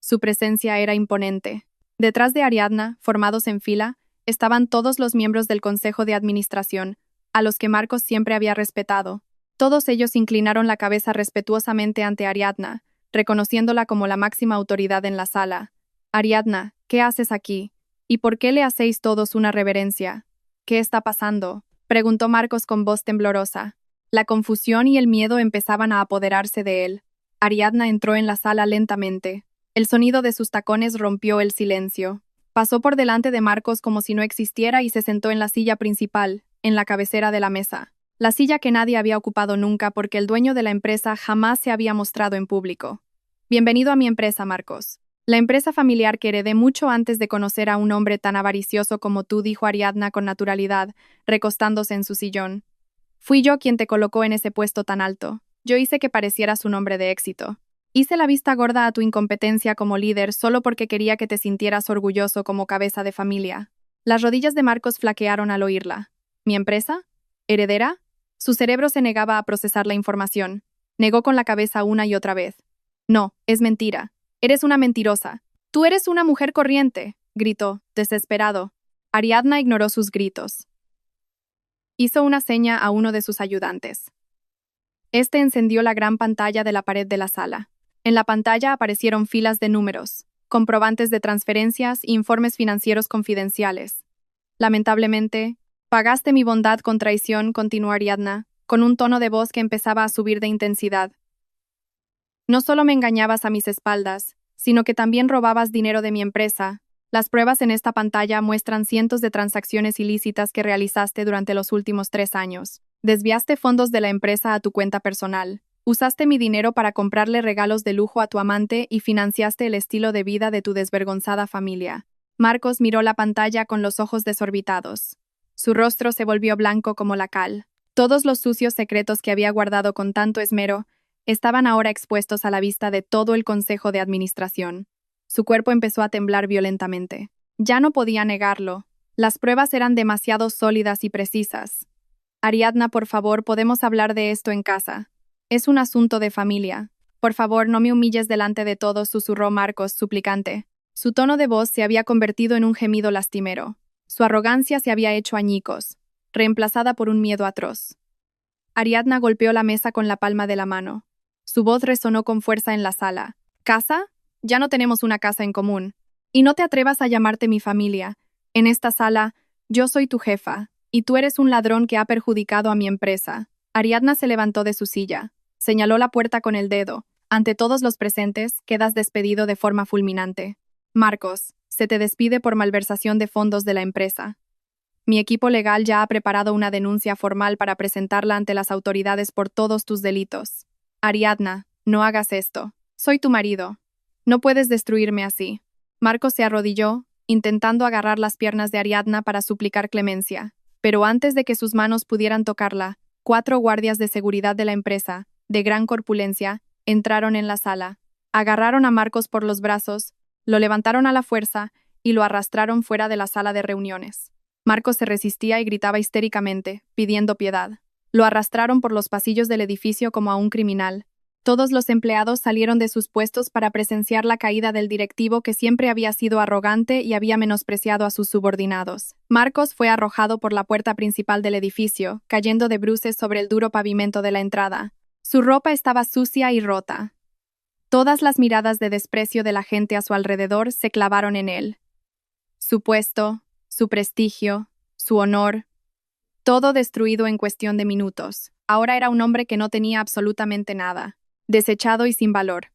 Su presencia era imponente. Detrás de Ariadna, formados en fila, estaban todos los miembros del Consejo de Administración, a los que Marcos siempre había respetado. Todos ellos inclinaron la cabeza respetuosamente ante Ariadna, reconociéndola como la máxima autoridad en la sala. Ariadna, ¿qué haces aquí? ¿Y por qué le hacéis todos una reverencia? ¿Qué está pasando?, preguntó Marcos con voz temblorosa. La confusión y el miedo empezaban a apoderarse de él. Ariadna entró en la sala lentamente. El sonido de sus tacones rompió el silencio. Pasó por delante de Marcos como si no existiera y se sentó en la silla principal, en la cabecera de la mesa. La silla que nadie había ocupado nunca porque el dueño de la empresa jamás se había mostrado en público. Bienvenido a mi empresa, Marcos. La empresa familiar que heredé mucho antes de conocer a un hombre tan avaricioso como tú, dijo Ariadna con naturalidad, recostándose en su sillón. Fui yo quien te colocó en ese puesto tan alto. Yo hice que parecieras un hombre de éxito. Hice la vista gorda a tu incompetencia como líder solo porque quería que te sintieras orgulloso como cabeza de familia. Las rodillas de Marcos flaquearon al oírla. ¿Mi empresa? ¿Heredera? Su cerebro se negaba a procesar la información. Negó con la cabeza una y otra vez. No, es mentira. Eres una mentirosa. Tú eres una mujer corriente, gritó, desesperado. Ariadna ignoró sus gritos. Hizo una seña a uno de sus ayudantes. Este encendió la gran pantalla de la pared de la sala. En la pantalla aparecieron filas de números, comprobantes de transferencias e informes financieros confidenciales. Lamentablemente, pagaste mi bondad con traición, continuó Ariadna, con un tono de voz que empezaba a subir de intensidad. No solo me engañabas a mis espaldas, sino que también robabas dinero de mi empresa. Las pruebas en esta pantalla muestran cientos de transacciones ilícitas que realizaste durante los últimos 3 años. Desviaste fondos de la empresa a tu cuenta personal. Usaste mi dinero para comprarle regalos de lujo a tu amante y financiaste el estilo de vida de tu desvergonzada familia. Marcos miró la pantalla con los ojos desorbitados. Su rostro se volvió blanco como la cal. Todos los sucios secretos que había guardado con tanto esmero estaban ahora expuestos a la vista de todo el Consejo de Administración. Su cuerpo empezó a temblar violentamente. Ya no podía negarlo. Las pruebas eran demasiado sólidas y precisas. Ariadna, por favor, podemos hablar de esto en casa. Es un asunto de familia. Por favor, no me humilles delante de todos, susurró Marcos, suplicante. Su tono de voz se había convertido en un gemido lastimero. Su arrogancia se había hecho añicos, reemplazada por un miedo atroz. Ariadna golpeó la mesa con la palma de la mano. Su voz resonó con fuerza en la sala. ¿Casa? Ya no tenemos una casa en común. Y no te atrevas a llamarte mi familia. En esta sala, yo soy tu jefa, y tú eres un ladrón que ha perjudicado a mi empresa. Ariadna se levantó de su silla. Señaló la puerta con el dedo. Ante todos los presentes, quedas despedido de forma fulminante. Marcos, se te despide por malversación de fondos de la empresa. Mi equipo legal ya ha preparado una denuncia formal para presentarla ante las autoridades por todos tus delitos. Ariadna, no hagas esto. Soy tu marido. No puedes destruirme así. Marcos se arrodilló, intentando agarrar las piernas de Ariadna para suplicar clemencia. Pero antes de que sus manos pudieran tocarla, 4 guardias de seguridad de la empresa, de gran corpulencia, entraron en la sala. Agarraron a Marcos por los brazos, lo levantaron a la fuerza y lo arrastraron fuera de la sala de reuniones. Marcos se resistía y gritaba histéricamente, pidiendo piedad. Lo arrastraron por los pasillos del edificio como a un criminal. Todos los empleados salieron de sus puestos para presenciar la caída del directivo que siempre había sido arrogante y había menospreciado a sus subordinados. Marcos fue arrojado por la puerta principal del edificio, cayendo de bruces sobre el duro pavimento de la entrada. Su ropa estaba sucia y rota. Todas las miradas de desprecio de la gente a su alrededor se clavaron en él. Su puesto, su prestigio, su honor, todo destruido en cuestión de minutos. Ahora era un hombre que no tenía absolutamente nada, desechado y sin valor.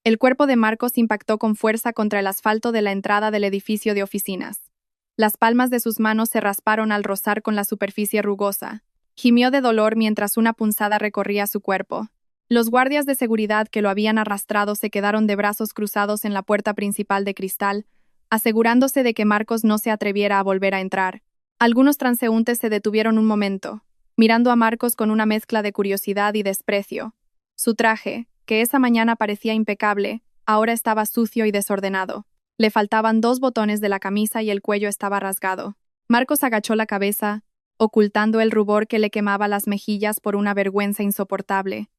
El cuerpo de Marcos impactó con fuerza contra el asfalto de la entrada del edificio de oficinas. Las palmas de sus manos se rasparon al rozar con la superficie rugosa. Gimió de dolor mientras una punzada recorría su cuerpo. Los guardias de seguridad que lo habían arrastrado se quedaron de brazos cruzados en la puerta principal de cristal, asegurándose de que Marcos no se atreviera a volver a entrar. Algunos transeúntes se detuvieron un momento, mirando a Marcos con una mezcla de curiosidad y desprecio. Su traje, que esa mañana parecía impecable, ahora estaba sucio y desordenado. Le faltaban 2 botones de la camisa y el cuello estaba rasgado. Marcos agachó la cabeza, ocultando el rubor que le quemaba las mejillas por una vergüenza insoportable.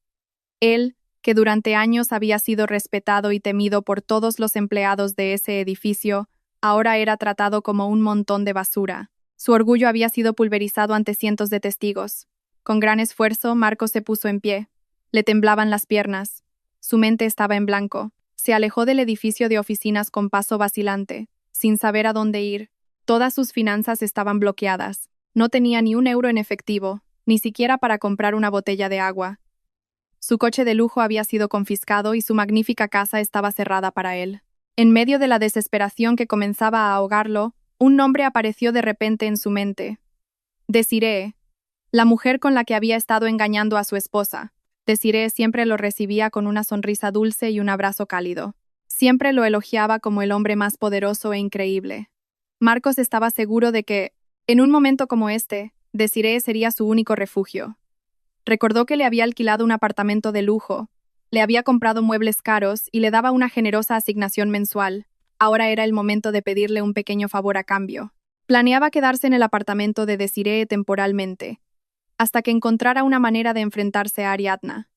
Él, que durante años había sido respetado y temido por todos los empleados de ese edificio, ahora era tratado como un montón de basura. Su orgullo había sido pulverizado ante cientos de testigos. Con gran esfuerzo, Marcos se puso en pie. Le temblaban las piernas. Su mente estaba en blanco. Se alejó del edificio de oficinas con paso vacilante, sin saber a dónde ir. Todas sus finanzas estaban bloqueadas. No tenía ni un euro en efectivo, ni siquiera para comprar una botella de agua. Su coche de lujo había sido confiscado y su magnífica casa estaba cerrada para él. En medio de la desesperación que comenzaba a ahogarlo, un nombre apareció de repente en su mente. Desiree, la mujer con la que había estado engañando a su esposa. Desiree siempre lo recibía con una sonrisa dulce y un abrazo cálido. Siempre lo elogiaba como el hombre más poderoso e increíble. Marcos estaba seguro de que, en un momento como este, Desiree sería su único refugio. Recordó que le había alquilado un apartamento de lujo, le había comprado muebles caros y le daba una generosa asignación mensual. Ahora era el momento de pedirle un pequeño favor a cambio. Planeaba quedarse en el apartamento de Desiree temporalmente, hasta que encontrara una manera de enfrentarse a Ariadna.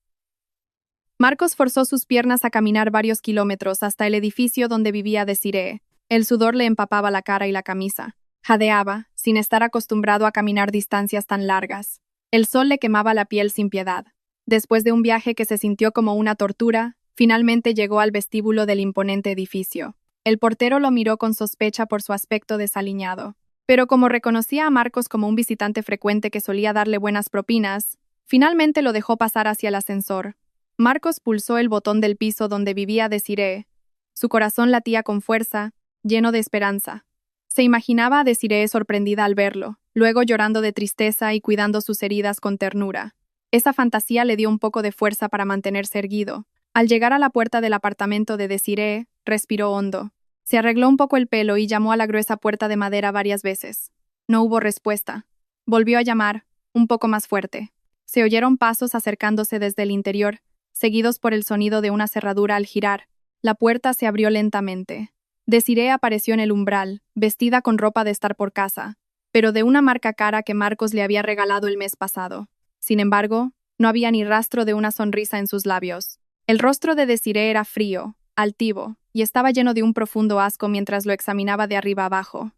Marcos forzó sus piernas a caminar varios kilómetros hasta el edificio donde vivía Desiree. El sudor le empapaba la cara y la camisa. Jadeaba, sin estar acostumbrado a caminar distancias tan largas. El sol le quemaba la piel sin piedad. Después de un viaje que se sintió como una tortura, finalmente llegó al vestíbulo del imponente edificio. El portero lo miró con sospecha por su aspecto desaliñado. Pero como reconocía a Marcos como un visitante frecuente que solía darle buenas propinas, finalmente lo dejó pasar hacia el ascensor. Marcos pulsó el botón del piso donde vivía Desiree. Su corazón latía con fuerza, lleno de esperanza. Se imaginaba a Desiree sorprendida al verlo, luego llorando de tristeza y cuidando sus heridas con ternura. Esa fantasía le dio un poco de fuerza para mantenerse erguido. Al llegar a la puerta del apartamento de Desiree, respiró hondo. Se arregló un poco el pelo y llamó a la gruesa puerta de madera varias veces. No hubo respuesta. Volvió a llamar, un poco más fuerte. Se oyeron pasos acercándose desde el interior, seguidos por el sonido de una cerradura al girar. La puerta se abrió lentamente. Desiree apareció en el umbral, vestida con ropa de estar por casa, pero de una marca cara que Marcos le había regalado el mes pasado. Sin embargo, no había ni rastro de una sonrisa en sus labios. El rostro de Desiree era frío, altivo, y estaba lleno de un profundo asco mientras lo examinaba de arriba abajo.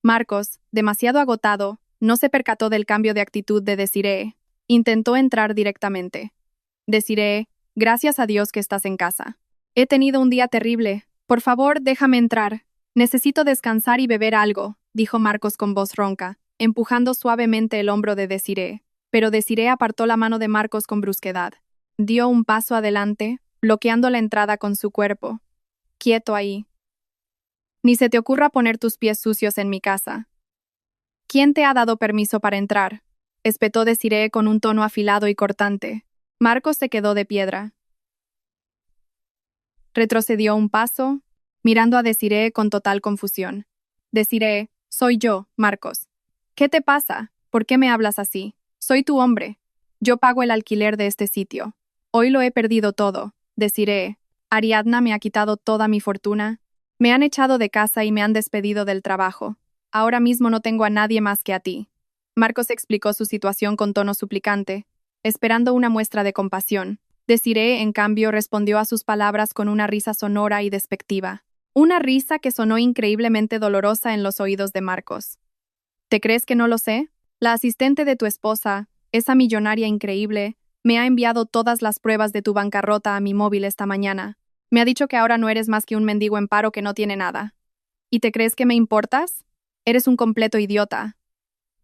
Marcos, demasiado agotado, no se percató del cambio de actitud de Desiree. Intentó entrar directamente. Desiree, gracias a Dios que estás en casa. He tenido un día terrible. Por favor, déjame entrar. Necesito descansar y beber algo, dijo Marcos con voz ronca, empujando suavemente el hombro de Desiree. Pero Desiree apartó la mano de Marcos con brusquedad. Dio un paso adelante, bloqueando la entrada con su cuerpo. Quieto ahí. Ni se te ocurra poner tus pies sucios en mi casa. ¿Quién te ha dado permiso para entrar? Espetó Desiree con un tono afilado y cortante. Marcos se quedó de piedra. Retrocedió un paso, mirando a Desiree con total confusión. Desiree, soy yo, Marcos. ¿Qué te pasa? ¿Por qué me hablas así? Soy tu hombre. Yo pago el alquiler de este sitio. Hoy lo he perdido todo. Desiree. Ariadna me ha quitado toda mi fortuna. Me han echado de casa y me han despedido del trabajo. Ahora mismo no tengo a nadie más que a ti. Marcos explicó su situación con tono suplicante, esperando una muestra de compasión. Desiree, en cambio, respondió a sus palabras con una risa sonora y despectiva. Una risa que sonó increíblemente dolorosa en los oídos de Marcos. ¿Te crees que no lo sé? La asistente de tu esposa, esa millonaria increíble, me ha enviado todas las pruebas de tu bancarrota a mi móvil esta mañana. Me ha dicho que ahora no eres más que un mendigo en paro que no tiene nada. ¿Y te crees que me importas? Eres un completo idiota.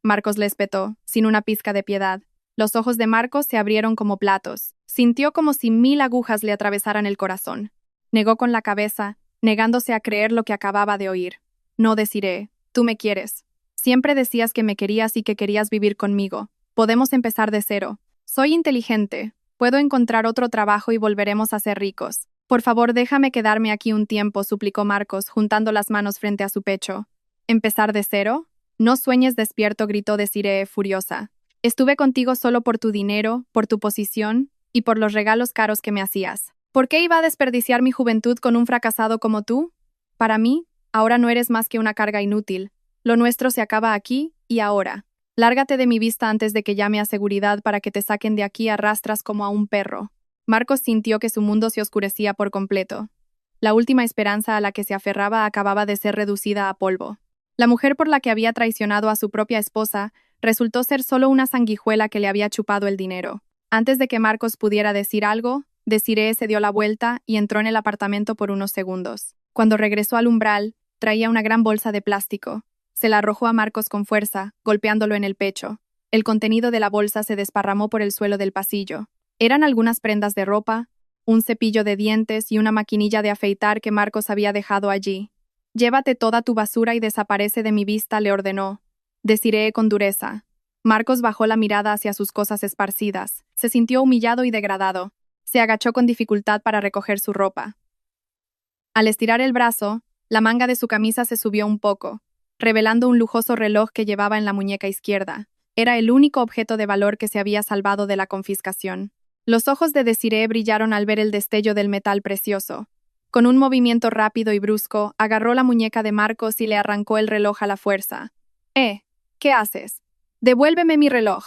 Marcos le espetó, sin una pizca de piedad. Los ojos de Marcos se abrieron como platos. Sintió como si 1000 agujas le atravesaran el corazón. Negó con la cabeza, negándose a creer lo que acababa de oír. No, Desiree, tú me quieres. Siempre decías que me querías y que querías vivir conmigo. Podemos empezar de cero. Soy inteligente. Puedo encontrar otro trabajo y volveremos a ser ricos. Por favor, déjame quedarme aquí un tiempo, suplicó Marcos, juntando las manos frente a su pecho. ¿Empezar de cero? No sueñes despierto, gritó Desiree, furiosa. Estuve contigo solo por tu dinero, por tu posición y por los regalos caros que me hacías. ¿Por qué iba a desperdiciar mi juventud con un fracasado como tú? Para mí, ahora no eres más que una carga inútil. Lo nuestro se acaba aquí y ahora. Lárgate de mi vista antes de que llame a seguridad para que te saquen de aquí a rastras como a un perro. Marcos sintió que su mundo se oscurecía por completo. La última esperanza a la que se aferraba acababa de ser reducida a polvo. La mujer por la que había traicionado a su propia esposa resultó ser solo una sanguijuela que le había chupado el dinero. Antes de que Marcos pudiera decir algo, Desiree se dio la vuelta y entró en el apartamento por unos segundos. Cuando regresó al umbral, traía una gran bolsa de plástico. Se la arrojó a Marcos con fuerza, golpeándolo en el pecho. El contenido de la bolsa se desparramó por el suelo del pasillo. Eran algunas prendas de ropa, un cepillo de dientes y una maquinilla de afeitar que Marcos había dejado allí. Llévate toda tu basura y desaparece de mi vista, le ordenó. Desiree con dureza. Marcos bajó la mirada hacia sus cosas esparcidas. Se sintió humillado y degradado. Se agachó con dificultad para recoger su ropa. Al estirar el brazo, la manga de su camisa se subió un poco, revelando un lujoso reloj que llevaba en la muñeca izquierda. Era el único objeto de valor que se había salvado de la confiscación. Los ojos de Desiree brillaron al ver el destello del metal precioso. Con un movimiento rápido y brusco, agarró la muñeca de Marcos y le arrancó el reloj a la fuerza. ¿Qué haces? Devuélveme mi reloj.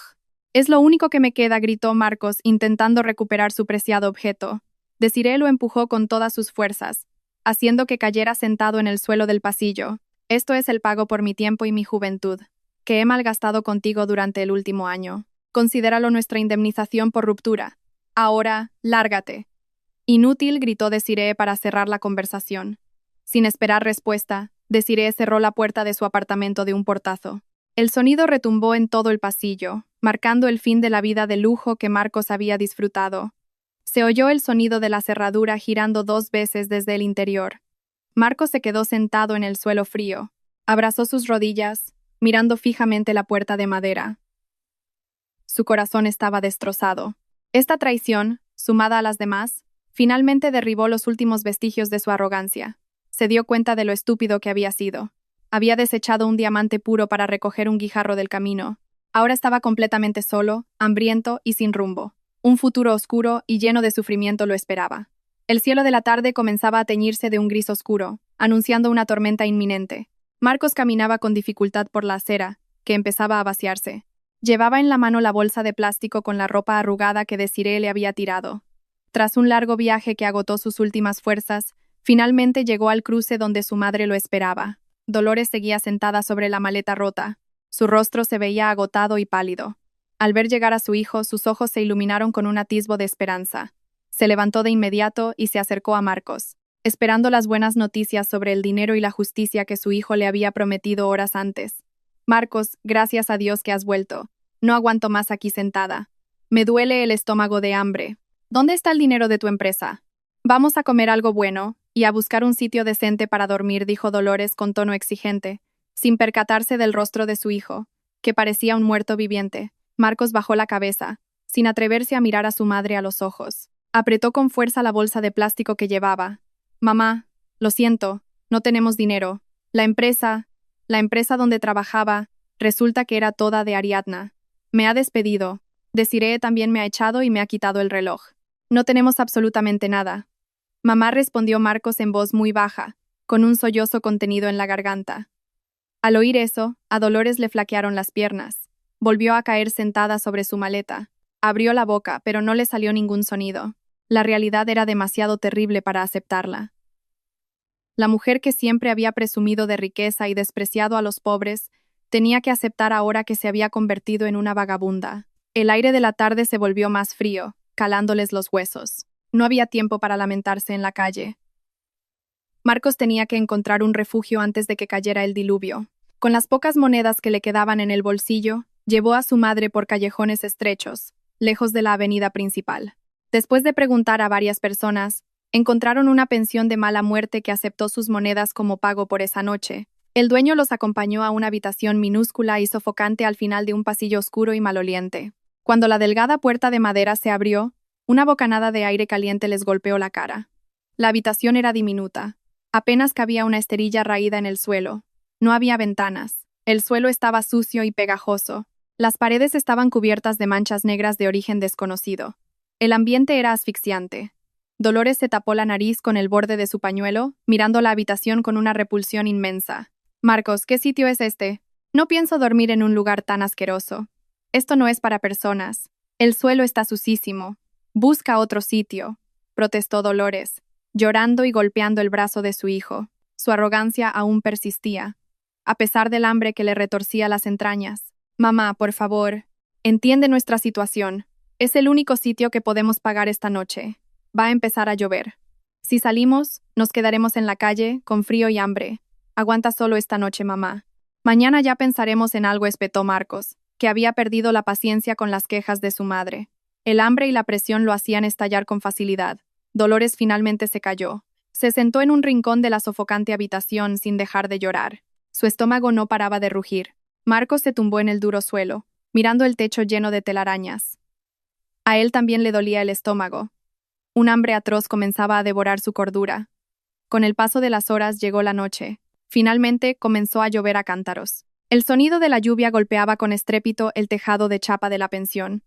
Es lo único que me queda, gritó Marcos, intentando recuperar su preciado objeto. Desiree lo empujó con todas sus fuerzas, haciendo que cayera sentado en el suelo del pasillo. Esto es el pago por mi tiempo y mi juventud, que he malgastado contigo durante el último año. Considéralo nuestra indemnización por ruptura. Ahora, lárgate. Inútil, gritó Desiree para cerrar la conversación. Sin esperar respuesta, Desiree cerró la puerta de su apartamento de un portazo. El sonido retumbó en todo el pasillo, marcando el fin de la vida de lujo que Marcos había disfrutado. Se oyó el sonido de la cerradura girando 2 veces desde el interior. Marcos se quedó sentado en el suelo frío. Abrazó sus rodillas, mirando fijamente la puerta de madera. Su corazón estaba destrozado. Esta traición, sumada a las demás, finalmente derribó los últimos vestigios de su arrogancia. Se dio cuenta de lo estúpido que había sido. Había desechado un diamante puro para recoger un guijarro del camino. Ahora estaba completamente solo, hambriento y sin rumbo. Un futuro oscuro y lleno de sufrimiento lo esperaba. El cielo de la tarde comenzaba a teñirse de un gris oscuro, anunciando una tormenta inminente. Marcos caminaba con dificultad por la acera, que empezaba a vaciarse. Llevaba en la mano la bolsa de plástico con la ropa arrugada que Desiree le había tirado. Tras un largo viaje que agotó sus últimas fuerzas, finalmente llegó al cruce donde su madre lo esperaba. Dolores seguía sentada sobre la maleta rota. Su rostro se veía agotado y pálido. Al ver llegar a su hijo, sus ojos se iluminaron con un atisbo de esperanza. Se levantó de inmediato y se acercó a Marcos, esperando las buenas noticias sobre el dinero y la justicia que su hijo le había prometido horas antes. Marcos, gracias a Dios que has vuelto. No aguanto más aquí sentada. Me duele el estómago de hambre. ¿Dónde está el dinero de tu empresa? Vamos a comer algo bueno y a buscar un sitio decente para dormir, dijo Dolores con tono exigente, sin percatarse del rostro de su hijo, que parecía un muerto viviente. Marcos bajó la cabeza, sin atreverse a mirar a su madre a los ojos. Apretó con fuerza la bolsa de plástico que llevaba. Mamá, lo siento, no tenemos dinero. La empresa donde trabajaba, Resulta que era toda de Ariadna. Me ha despedido. Desiree también me ha echado y me ha quitado el reloj. No tenemos absolutamente nada. Mamá, respondió Marcos en voz muy baja, con un sollozo contenido en la garganta. Al oír eso, a Dolores le flaquearon las piernas. Volvió a caer sentada sobre su maleta. Abrió la boca, pero no le salió ningún sonido. La realidad era demasiado terrible para aceptarla. La mujer que siempre había presumido de riqueza y despreciado a los pobres, tenía que aceptar ahora que se había convertido en una vagabunda. El aire de la tarde se volvió más frío, calándoles los huesos. No había tiempo para lamentarse en la calle. Marcos tenía que encontrar un refugio antes de que cayera el diluvio. Con las pocas monedas que le quedaban en el bolsillo, llevó a su madre por callejones estrechos, lejos de la avenida principal. Después de preguntar a varias personas, encontraron una pensión de mala muerte que aceptó sus monedas como pago por esa noche. El dueño los acompañó a una habitación minúscula y sofocante al final de un pasillo oscuro y maloliente. Cuando la delgada puerta de madera se abrió, una bocanada de aire caliente les golpeó la cara. La habitación era diminuta. Apenas cabía una esterilla raída en el suelo. No había ventanas. El suelo estaba sucio y pegajoso. Las paredes estaban cubiertas de manchas negras de origen desconocido. El ambiente era asfixiante. Dolores se tapó la nariz con el borde de su pañuelo, mirando la habitación con una repulsión inmensa. Marcos, ¿qué sitio es este? No pienso dormir en un lugar tan asqueroso. Esto no es para personas. El suelo está sucísimo. Busca otro sitio, protestó Dolores, llorando y golpeando el brazo de su hijo. Su arrogancia aún persistía, a pesar del hambre que le retorcía las entrañas. Mamá, por favor, entiende nuestra situación. Es el único sitio que podemos pagar esta noche. Va a empezar a llover. Si salimos, nos quedaremos en la calle, con frío y hambre. Aguanta solo esta noche, mamá. Mañana ya pensaremos en algo, espetó Marcos, que había perdido la paciencia con las quejas de su madre. El hambre y la presión lo hacían estallar con facilidad. Dolores finalmente se calló. Se sentó en un rincón de la sofocante habitación sin dejar de llorar. Su estómago no paraba de rugir. Marcos se tumbó en el duro suelo, mirando el techo lleno de telarañas. A él también le dolía el estómago. Un hambre atroz comenzaba a devorar su cordura. Con el paso de las horas llegó la noche. Finalmente comenzó a llover a cántaros. El sonido de la lluvia golpeaba con estrépito el tejado de chapa de la pensión.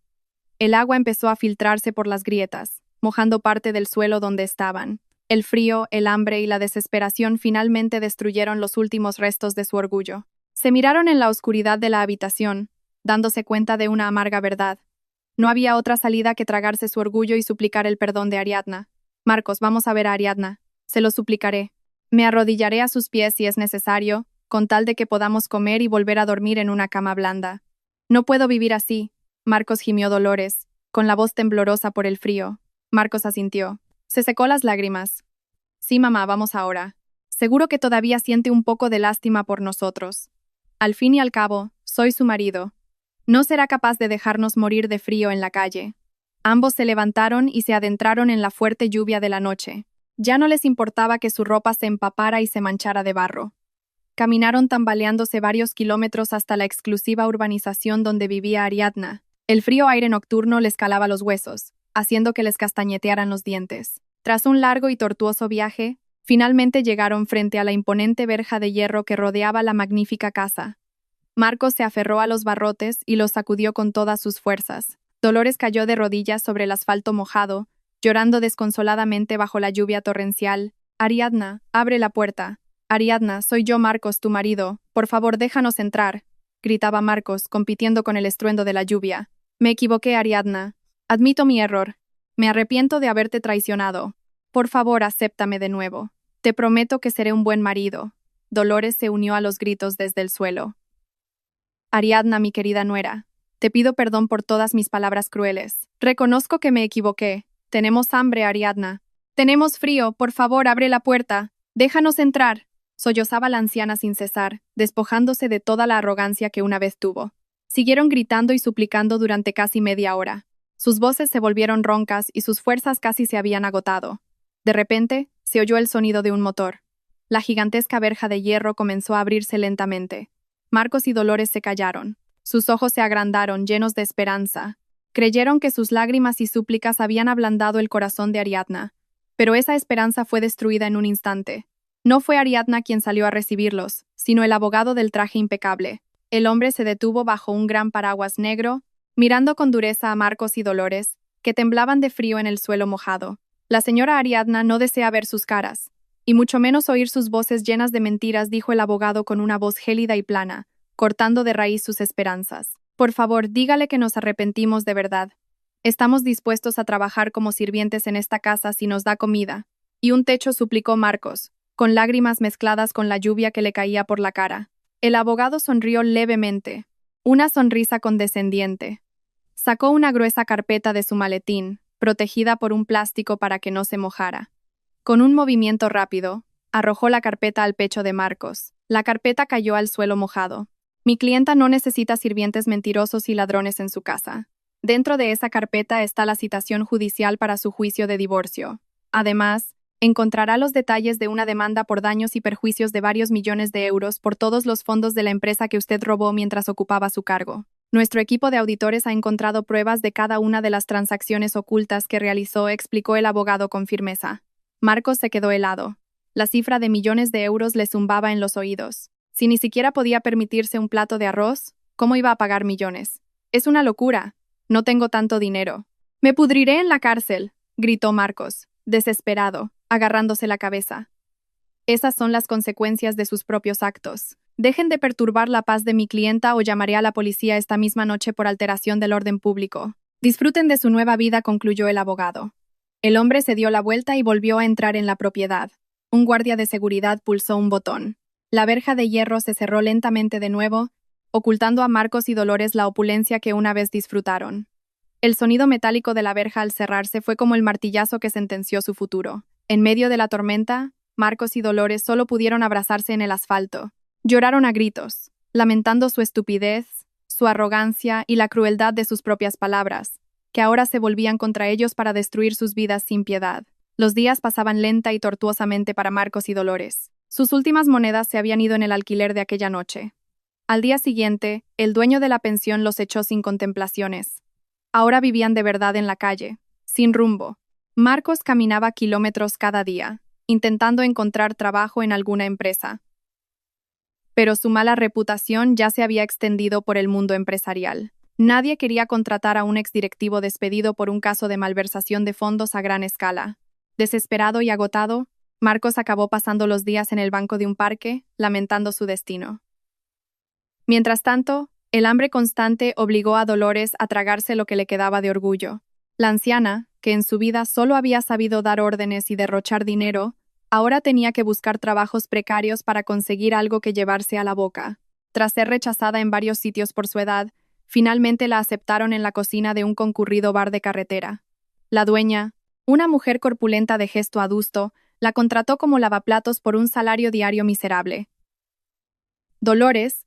El agua empezó a filtrarse por las grietas, mojando parte del suelo donde estaban. El frío, el hambre y la desesperación finalmente destruyeron los últimos restos de su orgullo. Se miraron en la oscuridad de la habitación, dándose cuenta de una amarga verdad. No había otra salida que tragarse su orgullo y suplicar el perdón de Ariadna. Marcos, vamos a ver a Ariadna. Se lo suplicaré. Me arrodillaré a sus pies si es necesario, con tal de que podamos comer y volver a dormir en una cama blanda. No puedo vivir así. Marcos, gimió Dolores, con la voz temblorosa por el frío. Marcos asintió. Se secó las lágrimas. Sí, mamá, vamos ahora. Seguro que todavía siente un poco de lástima por nosotros. Al fin y al cabo, soy su marido. No será capaz de dejarnos morir de frío en la calle. Ambos se levantaron y se adentraron en la fuerte lluvia de la noche. Ya no les importaba que su ropa se empapara y se manchara de barro. Caminaron tambaleándose varios kilómetros hasta la exclusiva urbanización donde vivía Ariadna. El frío aire nocturno les calaba los huesos, haciendo que les castañetearan los dientes. Tras un largo y tortuoso viaje, finalmente llegaron frente a la imponente verja de hierro que rodeaba la magnífica casa. Marcos se aferró a los barrotes y los sacudió con todas sus fuerzas. Dolores cayó de rodillas sobre el asfalto mojado, llorando desconsoladamente bajo la lluvia torrencial. Ariadna, abre la puerta. Ariadna, soy yo, Marcos, tu marido. Por favor, déjanos entrar, gritaba Marcos, compitiendo con el estruendo de la lluvia. Me equivoqué, Ariadna. Admito mi error. Me arrepiento de haberte traicionado. Por favor, acéptame de nuevo. Te prometo que seré un buen marido. Dolores se unió a los gritos desde el suelo. Ariadna, mi querida nuera, te pido perdón por todas mis palabras crueles. Reconozco que me equivoqué. Tenemos hambre, Ariadna. Tenemos frío, por favor, abre la puerta. Déjanos entrar. Sollozaba la anciana sin cesar, despojándose de toda la arrogancia que una vez tuvo. Siguieron gritando y suplicando durante casi media hora. Sus voces se volvieron roncas y sus fuerzas casi se habían agotado. De repente, se oyó el sonido de un motor. La gigantesca verja de hierro comenzó a abrirse lentamente. Marcos y Dolores se callaron. Sus ojos se agrandaron, llenos de esperanza. Creyeron que sus lágrimas y súplicas habían ablandado el corazón de Ariadna. Pero esa esperanza fue destruida en un instante. No fue Ariadna quien salió a recibirlos, sino el abogado del traje impecable. El hombre se detuvo bajo un gran paraguas negro, mirando con dureza a Marcos y Dolores, que temblaban de frío en el suelo mojado. La señora Ariadna no desea ver sus caras, y mucho menos oír sus voces llenas de mentiras, dijo el abogado con una voz gélida y plana, cortando de raíz sus esperanzas. Por favor, dígale que nos arrepentimos de verdad. Estamos dispuestos a trabajar como sirvientes en esta casa si nos da comida. Y un techo, suplicó Marcos, con lágrimas mezcladas con la lluvia que le caía por la cara. El abogado sonrió levemente, una sonrisa condescendiente. Sacó una gruesa carpeta de su maletín, protegida por un plástico para que no se mojara. Con un movimiento rápido, arrojó la carpeta al pecho de Marcos. La carpeta cayó al suelo mojado. Mi clienta no necesita sirvientes mentirosos y ladrones en su casa. Dentro de esa carpeta está la citación judicial para su juicio de divorcio. Además, encontrará los detalles de una demanda por daños y perjuicios de varios millones de euros por todos los fondos de la empresa que usted robó mientras ocupaba su cargo. Nuestro equipo de auditores ha encontrado pruebas de cada una de las transacciones ocultas que realizó, explicó el abogado con firmeza. Marcos se quedó helado. La cifra de millones de euros le zumbaba en los oídos. Si ni siquiera podía permitirse un plato de arroz, ¿cómo iba a pagar millones? Es una locura. No tengo tanto dinero. Me pudriré en la cárcel, gritó Marcos, desesperado, agarrándose la cabeza. Esas son las consecuencias de sus propios actos. Dejen de perturbar la paz de mi clienta o llamaré a la policía esta misma noche por alteración del orden público. Disfruten de su nueva vida, concluyó el abogado. El hombre se dio la vuelta y volvió a entrar en la propiedad. Un guardia de seguridad pulsó un botón. La verja de hierro se cerró lentamente de nuevo, ocultando a Marcos y Dolores la opulencia que una vez disfrutaron. El sonido metálico de la verja al cerrarse fue como el martillazo que sentenció su futuro. En medio de la tormenta, Marcos y Dolores solo pudieron abrazarse en el asfalto. Lloraron a gritos, lamentando su estupidez, su arrogancia y la crueldad de sus propias palabras, que ahora se volvían contra ellos para destruir sus vidas sin piedad. Los días pasaban lenta y tortuosamente para Marcos y Dolores. Sus últimas monedas se habían ido en el alquiler de aquella noche. Al día siguiente, el dueño de la pensión los echó sin contemplaciones. Ahora vivían de verdad en la calle, sin rumbo. Marcos caminaba kilómetros cada día, intentando encontrar trabajo en alguna empresa. Pero su mala reputación ya se había extendido por el mundo empresarial. Nadie quería contratar a un exdirectivo despedido por un caso de malversación de fondos a gran escala. Desesperado y agotado, Marcos acabó pasando los días en el banco de un parque, lamentando su destino. Mientras tanto, el hambre constante obligó a Dolores a tragarse lo que le quedaba de orgullo. La anciana, que en su vida solo había sabido dar órdenes y derrochar dinero, ahora tenía que buscar trabajos precarios para conseguir algo que llevarse a la boca. Tras ser rechazada en varios sitios por su edad, finalmente la aceptaron en la cocina de un concurrido bar de carretera. La dueña, una mujer corpulenta de gesto adusto, la contrató como lavaplatos por un salario diario miserable. Dolores,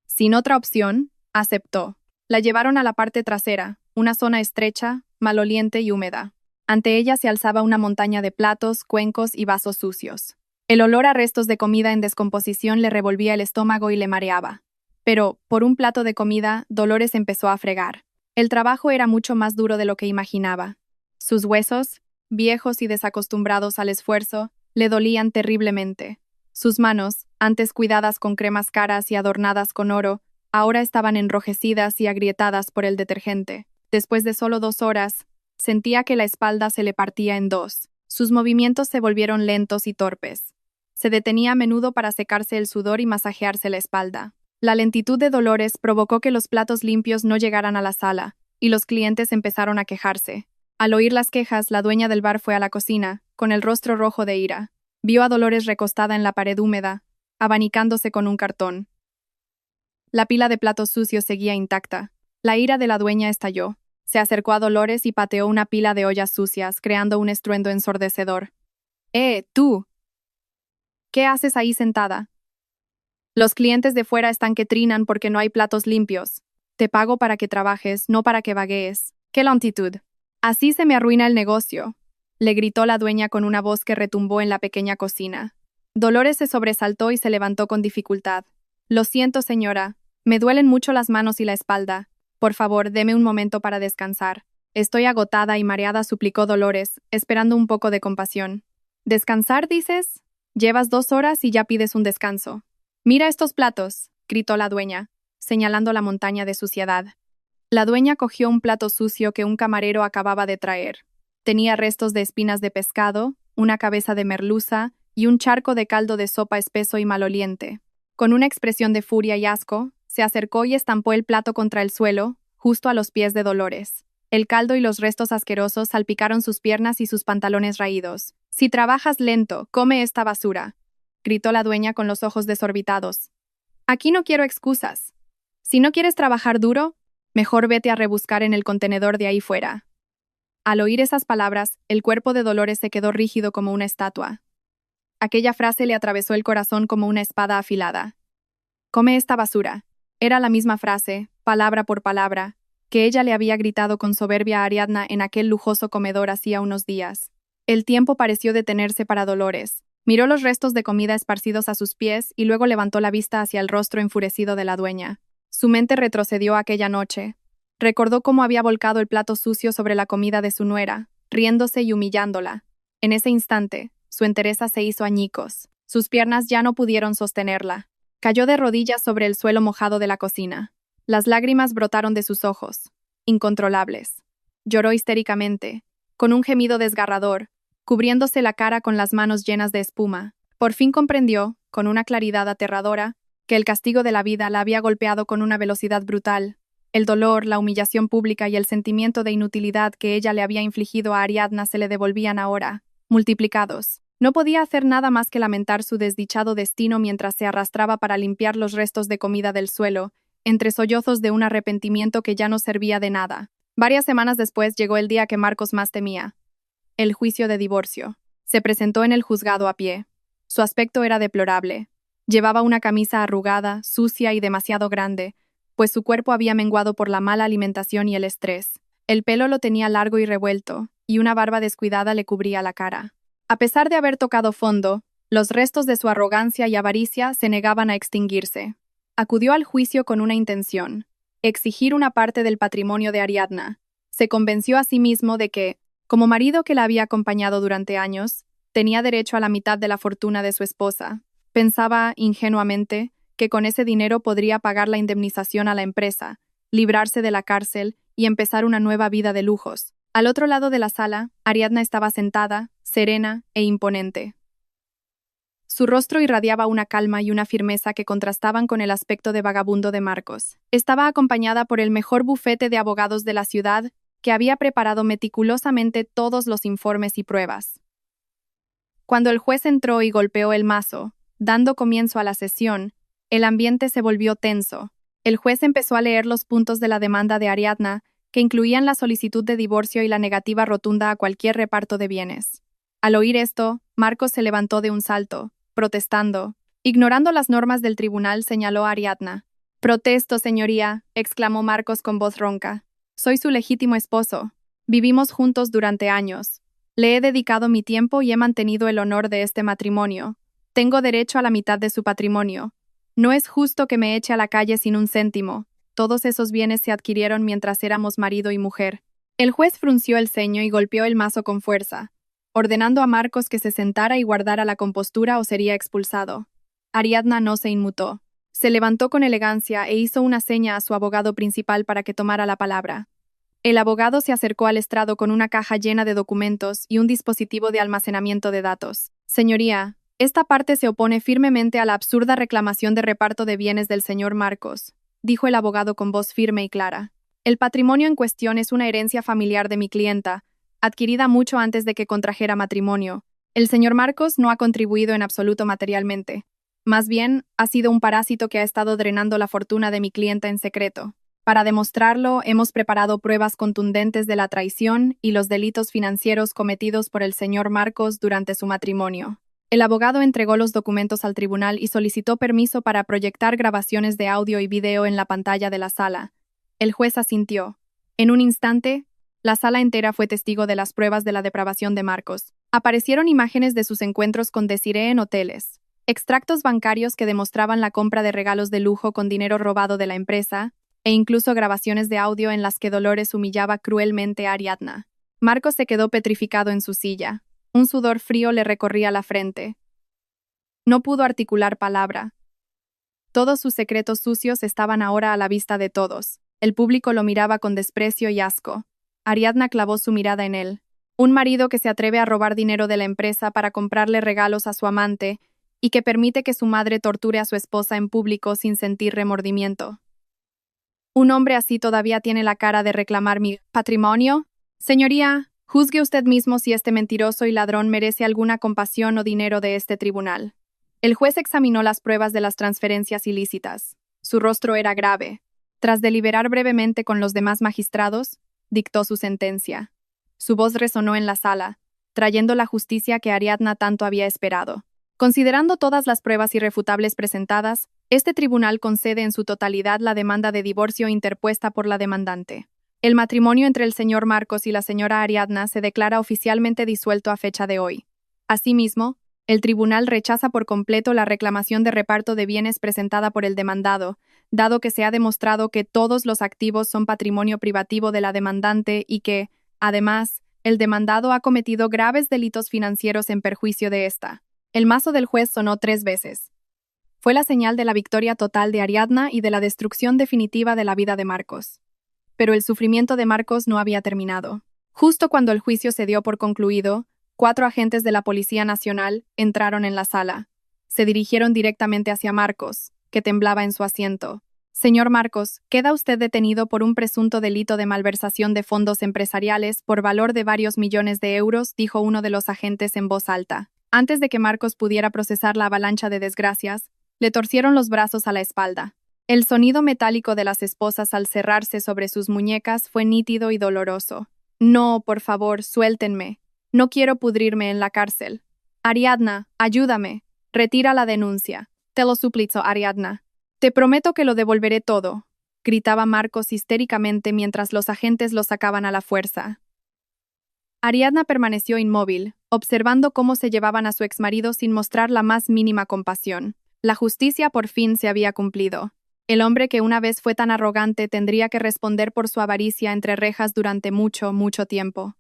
sin otra opción, aceptó. La llevaron a la parte trasera, una zona estrecha, maloliente y húmeda. Ante ella se alzaba una montaña de platos, cuencos y vasos sucios. El olor a restos de comida en descomposición le revolvía el estómago y le mareaba. Pero, por un plato de comida, Dolores empezó a fregar. El trabajo era mucho más duro de lo que imaginaba. Sus huesos, viejos y desacostumbrados al esfuerzo, le dolían terriblemente. Sus manos, antes cuidadas con cremas caras y adornadas con oro, ahora estaban enrojecidas y agrietadas por el detergente. Después de solo 2 horas, sentía que la espalda se le partía en dos. Sus movimientos se volvieron lentos y torpes. Se detenía a menudo para secarse el sudor y masajearse la espalda. La lentitud de Dolores provocó que los platos limpios no llegaran a la sala, y los clientes empezaron a quejarse. Al oír las quejas, la dueña del bar fue a la cocina, con el rostro rojo de ira. Vio a Dolores recostada en la pared húmeda, abanicándose con un cartón. La pila de platos sucios seguía intacta. La ira de la dueña estalló. Se acercó a Dolores y pateó una pila de ollas sucias, creando un estruendo ensordecedor. ¡Tú! ¿Qué haces ahí sentada? Los clientes de fuera están que trinan porque no hay platos limpios. Te pago para que trabajes, no para que vaguees. ¡Qué lentitud! Así se me arruina el negocio, le gritó la dueña con una voz que retumbó en la pequeña cocina. Dolores se sobresaltó y se levantó con dificultad. Lo siento, señora. Me duelen mucho las manos y la espalda. Por favor, deme un momento para descansar. Estoy agotada y mareada, suplicó Dolores, esperando un poco de compasión. ¿Descansar, dices? Llevas 2 horas y ya pides un descanso. Mira estos platos. gritó la dueña, señalando la montaña de suciedad. La dueña cogió un plato sucio que un camarero acababa de traer. Tenía restos de espinas de pescado, una cabeza de merluza y un charco de caldo de sopa espeso y maloliente. Con una expresión de furia y asco, se acercó y estampó el plato contra el suelo, justo a los pies de Dolores. El caldo y los restos asquerosos salpicaron sus piernas y sus pantalones raídos. «Si trabajas lento, come esta basura», gritó la dueña con los ojos desorbitados. «Aquí no quiero excusas. Si no quieres trabajar duro, mejor vete a rebuscar en el contenedor de ahí fuera». Al oír esas palabras, el cuerpo de Dolores se quedó rígido como una estatua. Aquella frase le atravesó el corazón como una espada afilada. «Come esta basura». Era la misma frase, palabra por palabra, que ella le había gritado con soberbia a Ariadna en aquel lujoso comedor hacía unos días. El tiempo pareció detenerse para Dolores. Miró los restos de comida esparcidos a sus pies y luego levantó la vista hacia el rostro enfurecido de la dueña. Su mente retrocedió aquella noche. Recordó cómo había volcado el plato sucio sobre la comida de su nuera, riéndose y humillándola. En ese instante, su entereza se hizo añicos. Sus piernas ya no pudieron sostenerla. Cayó de rodillas sobre el suelo mojado de la cocina. Las lágrimas brotaron de sus ojos, incontrolables. Lloró histéricamente, con un gemido desgarrador, cubriéndose la cara con las manos llenas de espuma. Por fin comprendió, con una claridad aterradora, que el castigo de la vida la había golpeado con una velocidad brutal. El dolor, la humillación pública y el sentimiento de inutilidad que ella le había infligido a Ariadna se le devolvían ahora, multiplicados. No podía hacer nada más que lamentar su desdichado destino mientras se arrastraba para limpiar los restos de comida del suelo, entre sollozos de un arrepentimiento que ya no servía de nada. Varias semanas después llegó el día que Marcos más temía: el juicio de divorcio. Se presentó en el juzgado a pie. Su aspecto era deplorable. Llevaba una camisa arrugada, sucia y demasiado grande, pues su cuerpo había menguado por la mala alimentación y el estrés. El pelo lo tenía largo y revuelto, y una barba descuidada le cubría la cara. A pesar de haber tocado fondo, los restos de su arrogancia y avaricia se negaban a extinguirse. Acudió al juicio con una intención: exigir una parte del patrimonio de Ariadna. Se convenció a sí mismo de que, como marido que la había acompañado durante años, tenía derecho a la mitad de la fortuna de su esposa. Pensaba, ingenuamente, que con ese dinero podría pagar la indemnización a la empresa, librarse de la cárcel y empezar una nueva vida de lujos. Al otro lado de la sala, Ariadna estaba sentada, serena e imponente. Su rostro irradiaba una calma y una firmeza que contrastaban con el aspecto de vagabundo de Marcos. Estaba acompañada por el mejor bufete de abogados de la ciudad, que había preparado meticulosamente todos los informes y pruebas. Cuando el juez entró y golpeó el mazo, dando comienzo a la sesión, el ambiente se volvió tenso. El juez empezó a leer los puntos de la demanda de Ariadna, que incluían la solicitud de divorcio y la negativa rotunda a cualquier reparto de bienes. Al oír esto, Marcos se levantó de un salto, protestando. Ignorando las normas del tribunal, señaló a Ariadna. «Protesto, señoría», exclamó Marcos con voz ronca. «Soy su legítimo esposo. Vivimos juntos durante años. Le he dedicado mi tiempo y he mantenido el honor de este matrimonio. Tengo derecho a la mitad de su patrimonio. No es justo que me eche a la calle sin un céntimo. Todos esos bienes se adquirieron mientras éramos marido y mujer». El juez frunció el ceño y golpeó el mazo con fuerza, ordenando a Marcos que se sentara y guardara la compostura o sería expulsado. Ariadna no se inmutó. Se levantó con elegancia e hizo una seña a su abogado principal para que tomara la palabra. El abogado se acercó al estrado con una caja llena de documentos y un dispositivo de almacenamiento de datos. «Señoría, esta parte se opone firmemente a la absurda reclamación de reparto de bienes del señor Marcos», dijo el abogado con voz firme y clara. «El patrimonio en cuestión es una herencia familiar de mi clienta, adquirida mucho antes de que contrajera matrimonio. El señor Marcos no ha contribuido en absoluto materialmente. Más bien, ha sido un parásito que ha estado drenando la fortuna de mi clienta en secreto. Para demostrarlo, hemos preparado pruebas contundentes de la traición y los delitos financieros cometidos por el señor Marcos durante su matrimonio». El abogado entregó los documentos al tribunal y solicitó permiso para proyectar grabaciones de audio y video en la pantalla de la sala. El juez asintió. En un instante, la sala entera fue testigo de las pruebas de la depravación de Marcos. Aparecieron imágenes de sus encuentros con Desiree en hoteles, extractos bancarios que demostraban la compra de regalos de lujo con dinero robado de la empresa, e incluso grabaciones de audio en las que Dolores humillaba cruelmente a Ariadna. Marcos se quedó petrificado en su silla. Un sudor frío le recorría la frente. No pudo articular palabra. Todos sus secretos sucios estaban ahora a la vista de todos. El público lo miraba con desprecio y asco. Ariadna clavó su mirada en él. Un marido que se atreve a robar dinero de la empresa para comprarle regalos a su amante y que permite que su madre torture a su esposa en público sin sentir remordimiento. ¿Un hombre así todavía tiene la cara de reclamar mi patrimonio? Señoría, juzgue usted mismo si este mentiroso y ladrón merece alguna compasión o dinero de este tribunal. El juez examinó las pruebas de las transferencias ilícitas. Su rostro era grave. Tras deliberar brevemente con los demás magistrados, dictó su sentencia. Su voz resonó en la sala, trayendo la justicia que Ariadna tanto había esperado. Considerando todas las pruebas irrefutables presentadas, este tribunal concede en su totalidad la demanda de divorcio interpuesta por la demandante. El matrimonio entre el señor Marcos y la señora Ariadna se declara oficialmente disuelto a fecha de hoy. Asimismo, el tribunal rechaza por completo la reclamación de reparto de bienes presentada por el demandado, dado que se ha demostrado que todos los activos son patrimonio privativo de la demandante y que, además, el demandado ha cometido graves delitos financieros en perjuicio de ésta. El mazo del juez sonó 3 veces. Fue la señal de la victoria total de Ariadna y de la destrucción definitiva de la vida de Marcos. Pero el sufrimiento de Marcos no había terminado. Justo cuando el juicio se dio por concluido, 4 agentes de la Policía Nacional entraron en la sala. Se dirigieron directamente hacia Marcos, que temblaba en su asiento. Señor Marcos, queda usted detenido por un presunto delito de malversación de fondos empresariales por valor de varios millones de euros, dijo uno de los agentes en voz alta. Antes de que Marcos pudiera procesar la avalancha de desgracias, le torcieron los brazos a la espalda. El sonido metálico de las esposas al cerrarse sobre sus muñecas fue nítido y doloroso. No, por favor, suéltenme. No quiero pudrirme en la cárcel. Ariadna, ayúdame. Retira la denuncia. Te lo suplico, Ariadna. Te prometo que lo devolveré todo, gritaba Marcos histéricamente mientras los agentes lo sacaban a la fuerza. Ariadna permaneció inmóvil, observando cómo se llevaban a su exmarido sin mostrar la más mínima compasión. La justicia por fin se había cumplido. El hombre que una vez fue tan arrogante tendría que responder por su avaricia entre rejas durante mucho, mucho tiempo.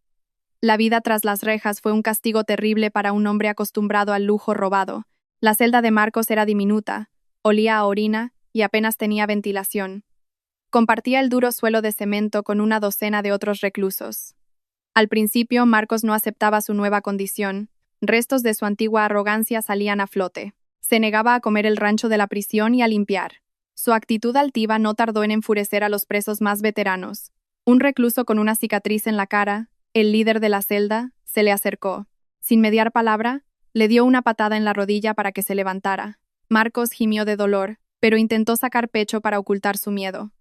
La vida tras las rejas fue un castigo terrible para un hombre acostumbrado al lujo robado. La celda de Marcos era diminuta, olía a orina y apenas tenía ventilación. Compartía el duro suelo de cemento con una docena de otros reclusos. Al principio, Marcos no aceptaba su nueva condición. Restos de su antigua arrogancia salían a flote. Se negaba a comer el rancho de la prisión y a limpiar. Su actitud altiva no tardó en enfurecer a los presos más veteranos. Un recluso con una cicatriz en la cara, el líder de la celda, se le acercó. Sin mediar palabra, le dio una patada en la rodilla para que se levantara. Marcos gimió de dolor, pero intentó sacar pecho para ocultar su miedo.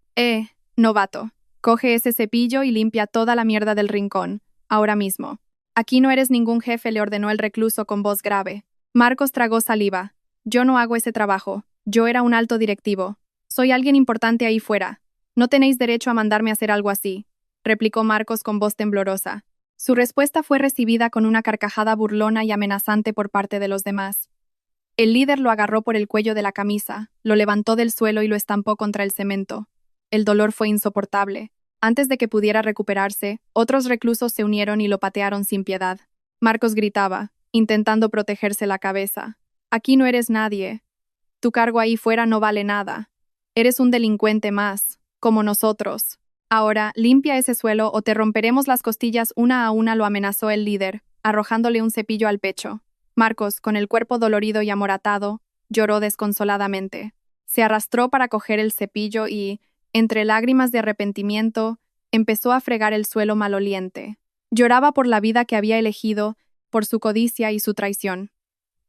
Novato, coge ese cepillo y limpia toda la mierda del rincón, ahora mismo. Aquí no eres ningún jefe, le ordenó el recluso con voz grave. Marcos tragó saliva. Yo no hago ese trabajo. Yo era un alto directivo. Soy alguien importante ahí fuera. No tenéis derecho a mandarme a hacer algo así, replicó Marcos con voz temblorosa. Su respuesta fue recibida con una carcajada burlona y amenazante por parte de los demás. El líder lo agarró por el cuello de la camisa, lo levantó del suelo y lo estampó contra el cemento. El dolor fue insoportable. Antes de que pudiera recuperarse, otros reclusos se unieron y lo patearon sin piedad. Marcos gritaba, intentando protegerse la cabeza. Aquí no eres nadie. Tu cargo ahí fuera no vale nada. Eres un delincuente más, como nosotros. Ahora, limpia ese suelo o te romperemos las costillas una a una, lo amenazó el líder, arrojándole un cepillo al pecho. Marcos, con el cuerpo dolorido y amoratado, lloró desconsoladamente. Se arrastró para coger el cepillo y, entre lágrimas de arrepentimiento, empezó a fregar el suelo maloliente. Lloraba por la vida que había elegido, por su codicia y su traición.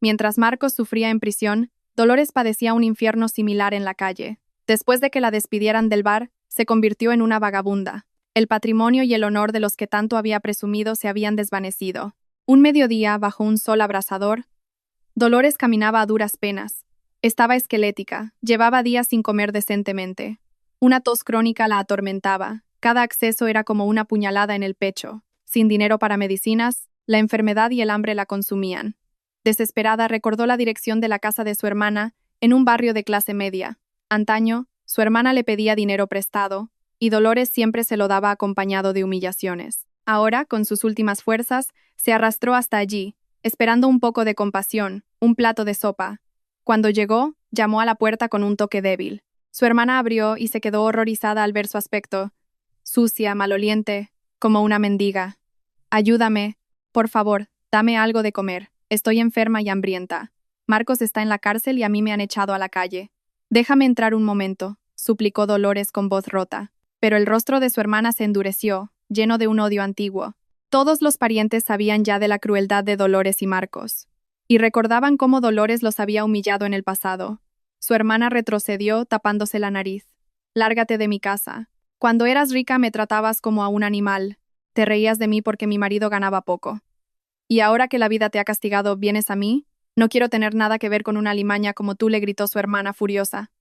Mientras Marcos sufría en prisión, Dolores padecía un infierno similar en la calle. Después de que la despidieran del bar, se convirtió en una vagabunda. El patrimonio y el honor de los que tanto había presumido se habían desvanecido. Un mediodía, bajo un sol abrasador, Dolores caminaba a duras penas. Estaba esquelética, llevaba días sin comer decentemente. Una tos crónica la atormentaba. Cada acceso era como una puñalada en el pecho. Sin dinero para medicinas, la enfermedad y el hambre la consumían. Desesperada, recordó la dirección de la casa de su hermana, en un barrio de clase media. Antaño, su hermana le pedía dinero prestado, y Dolores siempre se lo daba acompañado de humillaciones. Ahora, con sus últimas fuerzas, se arrastró hasta allí, esperando un poco de compasión, un plato de sopa. Cuando llegó, llamó a la puerta con un toque débil. Su hermana abrió y se quedó horrorizada al ver su aspecto, sucia, maloliente, como una mendiga. Ayúdame, por favor, dame algo de comer. Estoy enferma y hambrienta. Marcos está en la cárcel y a mí me han echado a la calle. Déjame entrar un momento, suplicó Dolores con voz rota. Pero el rostro de su hermana se endureció, lleno de un odio antiguo. Todos los parientes sabían ya de la crueldad de Dolores y Marcos, y recordaban cómo Dolores los había humillado en el pasado. Su hermana retrocedió, tapándose la nariz. Lárgate de mi casa. Cuando eras rica me tratabas como a un animal. Te reías de mí porque mi marido ganaba poco. Y ahora que la vida te ha castigado, ¿vienes a mí? No quiero tener nada que ver con una alimaña como tú, le gritó su hermana furiosa.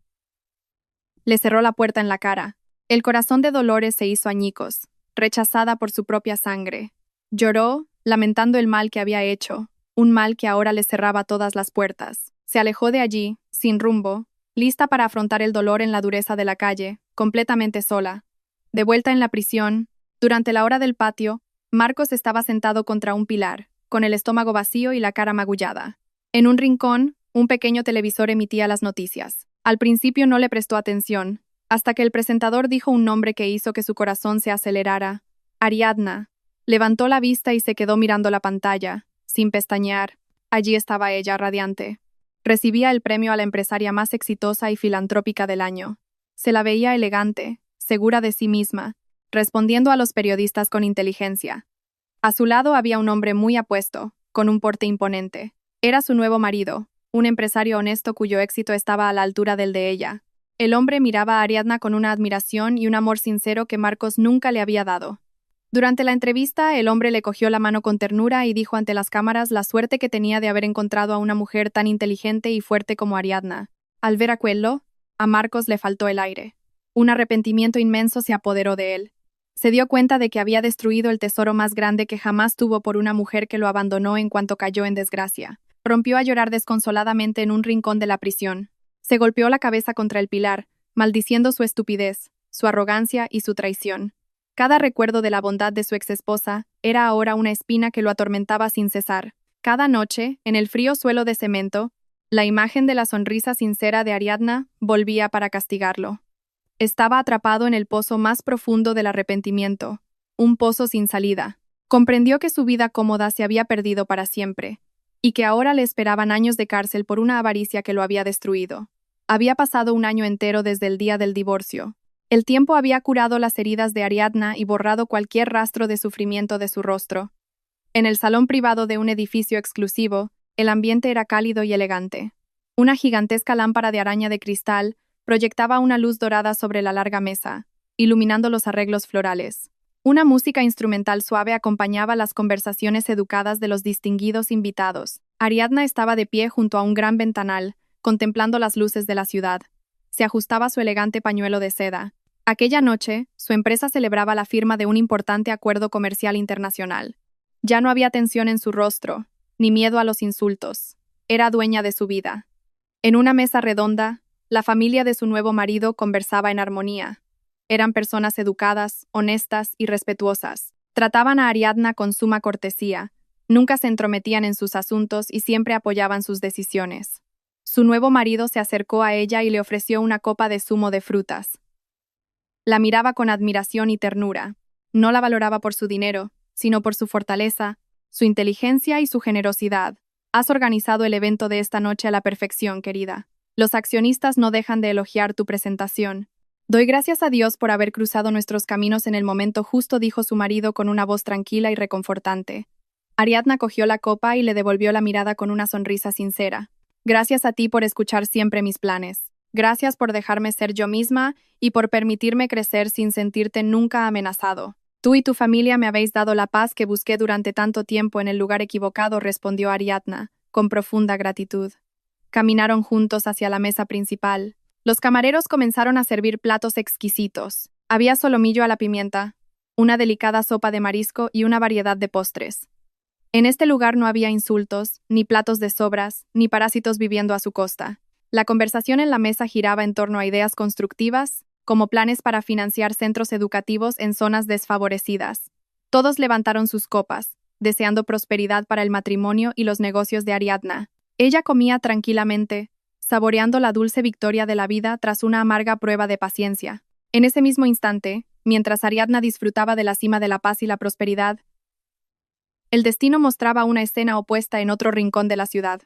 Le cerró la puerta en la cara. El corazón de Dolores se hizo añicos, rechazada por su propia sangre. Lloró, lamentando el mal que había hecho, un mal que ahora le cerraba todas las puertas. Se alejó de allí, sin rumbo, lista para afrontar el dolor en la dureza de la calle, completamente sola. De vuelta en la prisión, durante la hora del patio, Marcos estaba sentado contra un pilar, con el estómago vacío y la cara magullada. En un rincón, un pequeño televisor emitía las noticias. Al principio no le prestó atención, hasta que el presentador dijo un nombre que hizo que su corazón se acelerara. Ariadna. Levantó la vista y se quedó mirando la pantalla, sin pestañear. Allí estaba ella, radiante. Recibía el premio a la empresaria más exitosa y filantrópica del año. Se la veía elegante, segura de sí misma, respondiendo a los periodistas con inteligencia. A su lado había un hombre muy apuesto, con un porte imponente. Era su nuevo marido, un empresario honesto cuyo éxito estaba a la altura del de ella. El hombre miraba a Ariadna con una admiración y un amor sincero que Marcos nunca le había dado. Durante la entrevista, el hombre le cogió la mano con ternura y dijo ante las cámaras la suerte que tenía de haber encontrado a una mujer tan inteligente y fuerte como Ariadna. Al ver aquello, a Marcos le faltó el aire. Un arrepentimiento inmenso se apoderó de él. Se dio cuenta de que había destruido el tesoro más grande que jamás tuvo por una mujer que lo abandonó en cuanto cayó en desgracia. Rompió a llorar desconsoladamente en un rincón de la prisión. Se golpeó la cabeza contra el pilar, maldiciendo su estupidez, su arrogancia y su traición. Cada recuerdo de la bondad de su exesposa era ahora una espina que lo atormentaba sin cesar. Cada noche, en el frío suelo de cemento, la imagen de la sonrisa sincera de Ariadna volvía para castigarlo. Estaba atrapado en el pozo más profundo del arrepentimiento, un pozo sin salida. Comprendió que su vida cómoda se había perdido para siempre, y que ahora le esperaban años de cárcel por una avaricia que lo había destruido. Había pasado un año entero desde el día del divorcio. El tiempo había curado las heridas de Ariadna y borrado cualquier rastro de sufrimiento de su rostro. En el salón privado de un edificio exclusivo, el ambiente era cálido y elegante. Una gigantesca lámpara de araña de cristal proyectaba una luz dorada sobre la larga mesa, iluminando los arreglos florales. Una música instrumental suave acompañaba las conversaciones educadas de los distinguidos invitados. Ariadna estaba de pie junto a un gran ventanal, contemplando las luces de la ciudad. Se ajustaba su elegante pañuelo de seda. Aquella noche, su empresa celebraba la firma de un importante acuerdo comercial internacional. Ya no había tensión en su rostro, ni miedo a los insultos. Era dueña de su vida. En una mesa redonda, la familia de su nuevo marido conversaba en armonía. Eran personas educadas, honestas y respetuosas. Trataban a Ariadna con suma cortesía, nunca se entrometían en sus asuntos y siempre apoyaban sus decisiones. Su nuevo marido se acercó a ella y le ofreció una copa de zumo de frutas. La miraba con admiración y ternura. No la valoraba por su dinero, sino por su fortaleza, su inteligencia y su generosidad. Has organizado el evento de esta noche a la perfección, querida. Los accionistas no dejan de elogiar tu presentación. Doy gracias a Dios por haber cruzado nuestros caminos en el momento justo, dijo su marido con una voz tranquila y reconfortante. Ariadna cogió la copa y le devolvió la mirada con una sonrisa sincera. Gracias a ti por escuchar siempre mis planes. Gracias por dejarme ser yo misma y por permitirme crecer sin sentirte nunca amenazado. Tú y tu familia me habéis dado la paz que busqué durante tanto tiempo en el lugar equivocado, respondió Ariadna, con profunda gratitud. Caminaron juntos hacia la mesa principal. Los camareros comenzaron a servir platos exquisitos. Había solomillo a la pimienta, una delicada sopa de marisco y una variedad de postres. En este lugar no había insultos, ni platos de sobras, ni parásitos viviendo a su costa. La conversación en la mesa giraba en torno a ideas constructivas, como planes para financiar centros educativos en zonas desfavorecidas. Todos levantaron sus copas, deseando prosperidad para el matrimonio y los negocios de Ariadna. Ella comía tranquilamente, saboreando la dulce victoria de la vida tras una amarga prueba de paciencia. En ese mismo instante, mientras Ariadna disfrutaba de la cima de la paz y la prosperidad, el destino mostraba una escena opuesta en otro rincón de la ciudad.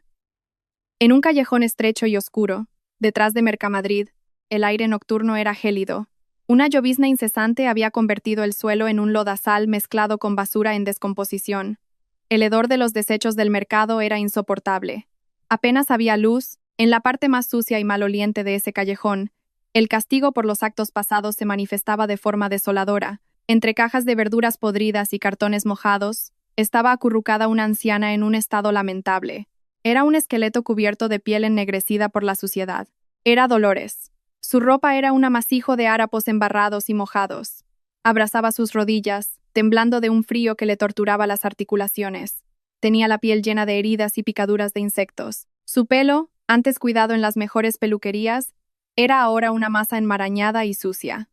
En un callejón estrecho y oscuro, detrás de Mercamadrid, el aire nocturno era gélido. Una llovizna incesante había convertido el suelo en un lodazal mezclado con basura en descomposición. El hedor de los desechos del mercado era insoportable. Apenas había luz, en la parte más sucia y maloliente de ese callejón. El castigo por los actos pasados se manifestaba de forma desoladora. Entre cajas de verduras podridas y cartones mojados, estaba acurrucada una anciana en un estado lamentable. Era un esqueleto cubierto de piel ennegrecida por la suciedad. Era Dolores. Su ropa era un amasijo de harapos embarrados y mojados. Abrazaba sus rodillas, temblando de un frío que le torturaba las articulaciones. Tenía la piel llena de heridas y picaduras de insectos. Su pelo, antes cuidado en las mejores peluquerías, era ahora una masa enmarañada y sucia.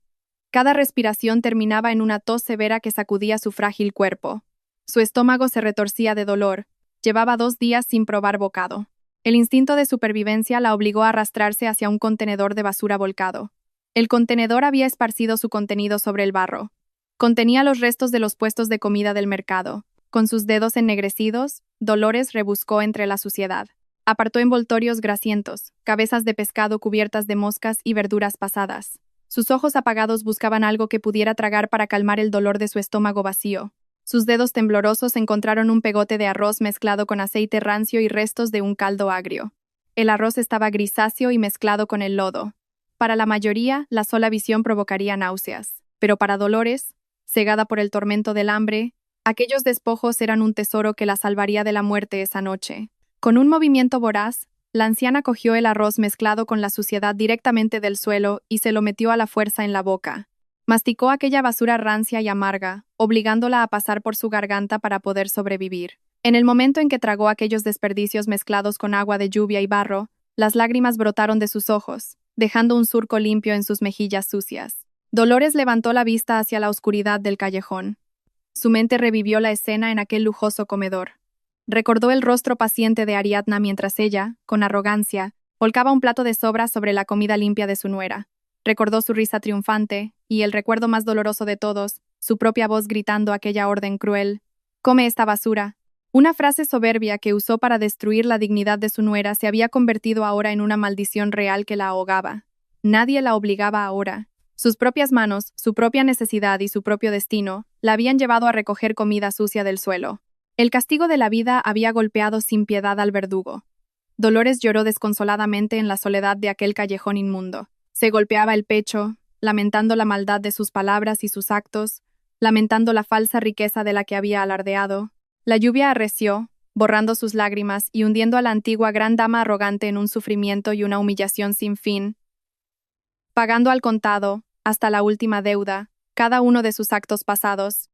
Cada respiración terminaba en una tos severa que sacudía su frágil cuerpo. Su estómago se retorcía de dolor. Llevaba 2 días sin probar bocado. El instinto de supervivencia la obligó a arrastrarse hacia un contenedor de basura volcado. El contenedor había esparcido su contenido sobre el barro. Contenía los restos de los puestos de comida del mercado. Con sus dedos ennegrecidos, Dolores rebuscó entre la suciedad. Apartó envoltorios grasientos, cabezas de pescado cubiertas de moscas y verduras pasadas. Sus ojos apagados buscaban algo que pudiera tragar para calmar el dolor de su estómago vacío. Sus dedos temblorosos encontraron un pegote de arroz mezclado con aceite rancio y restos de un caldo agrio. El arroz estaba grisáceo y mezclado con el lodo. Para la mayoría, la sola visión provocaría náuseas, pero para Dolores, cegada por el tormento del hambre, aquellos despojos eran un tesoro que la salvaría de la muerte esa noche. Con un movimiento voraz, la anciana cogió el arroz mezclado con la suciedad directamente del suelo y se lo metió a la fuerza en la boca. Masticó aquella basura rancia y amarga, obligándola a pasar por su garganta para poder sobrevivir. En el momento en que tragó aquellos desperdicios mezclados con agua de lluvia y barro, las lágrimas brotaron de sus ojos, dejando un surco limpio en sus mejillas sucias. Dolores levantó la vista hacia la oscuridad del callejón. Su mente revivió la escena en aquel lujoso comedor. Recordó el rostro paciente de Ariadna mientras ella, con arrogancia, volcaba un plato de sobras sobre la comida limpia de su nuera. Recordó su risa triunfante, y el recuerdo más doloroso de todos, su propia voz gritando aquella orden cruel: «Come esta basura». Una frase soberbia que usó para destruir la dignidad de su nuera se había convertido ahora en una maldición real que la ahogaba. Nadie la obligaba ahora. Sus propias manos, su propia necesidad y su propio destino, la habían llevado a recoger comida sucia del suelo. El castigo de la vida había golpeado sin piedad al verdugo. Dolores lloró desconsoladamente en la soledad de aquel callejón inmundo. Se golpeaba el pecho, lamentando la maldad de sus palabras y sus actos, lamentando la falsa riqueza de la que había alardeado. La lluvia arreció, borrando sus lágrimas y hundiendo a la antigua gran dama arrogante en un sufrimiento y una humillación sin fin. Pagando al contado, hasta la última deuda, cada uno de sus actos pasados,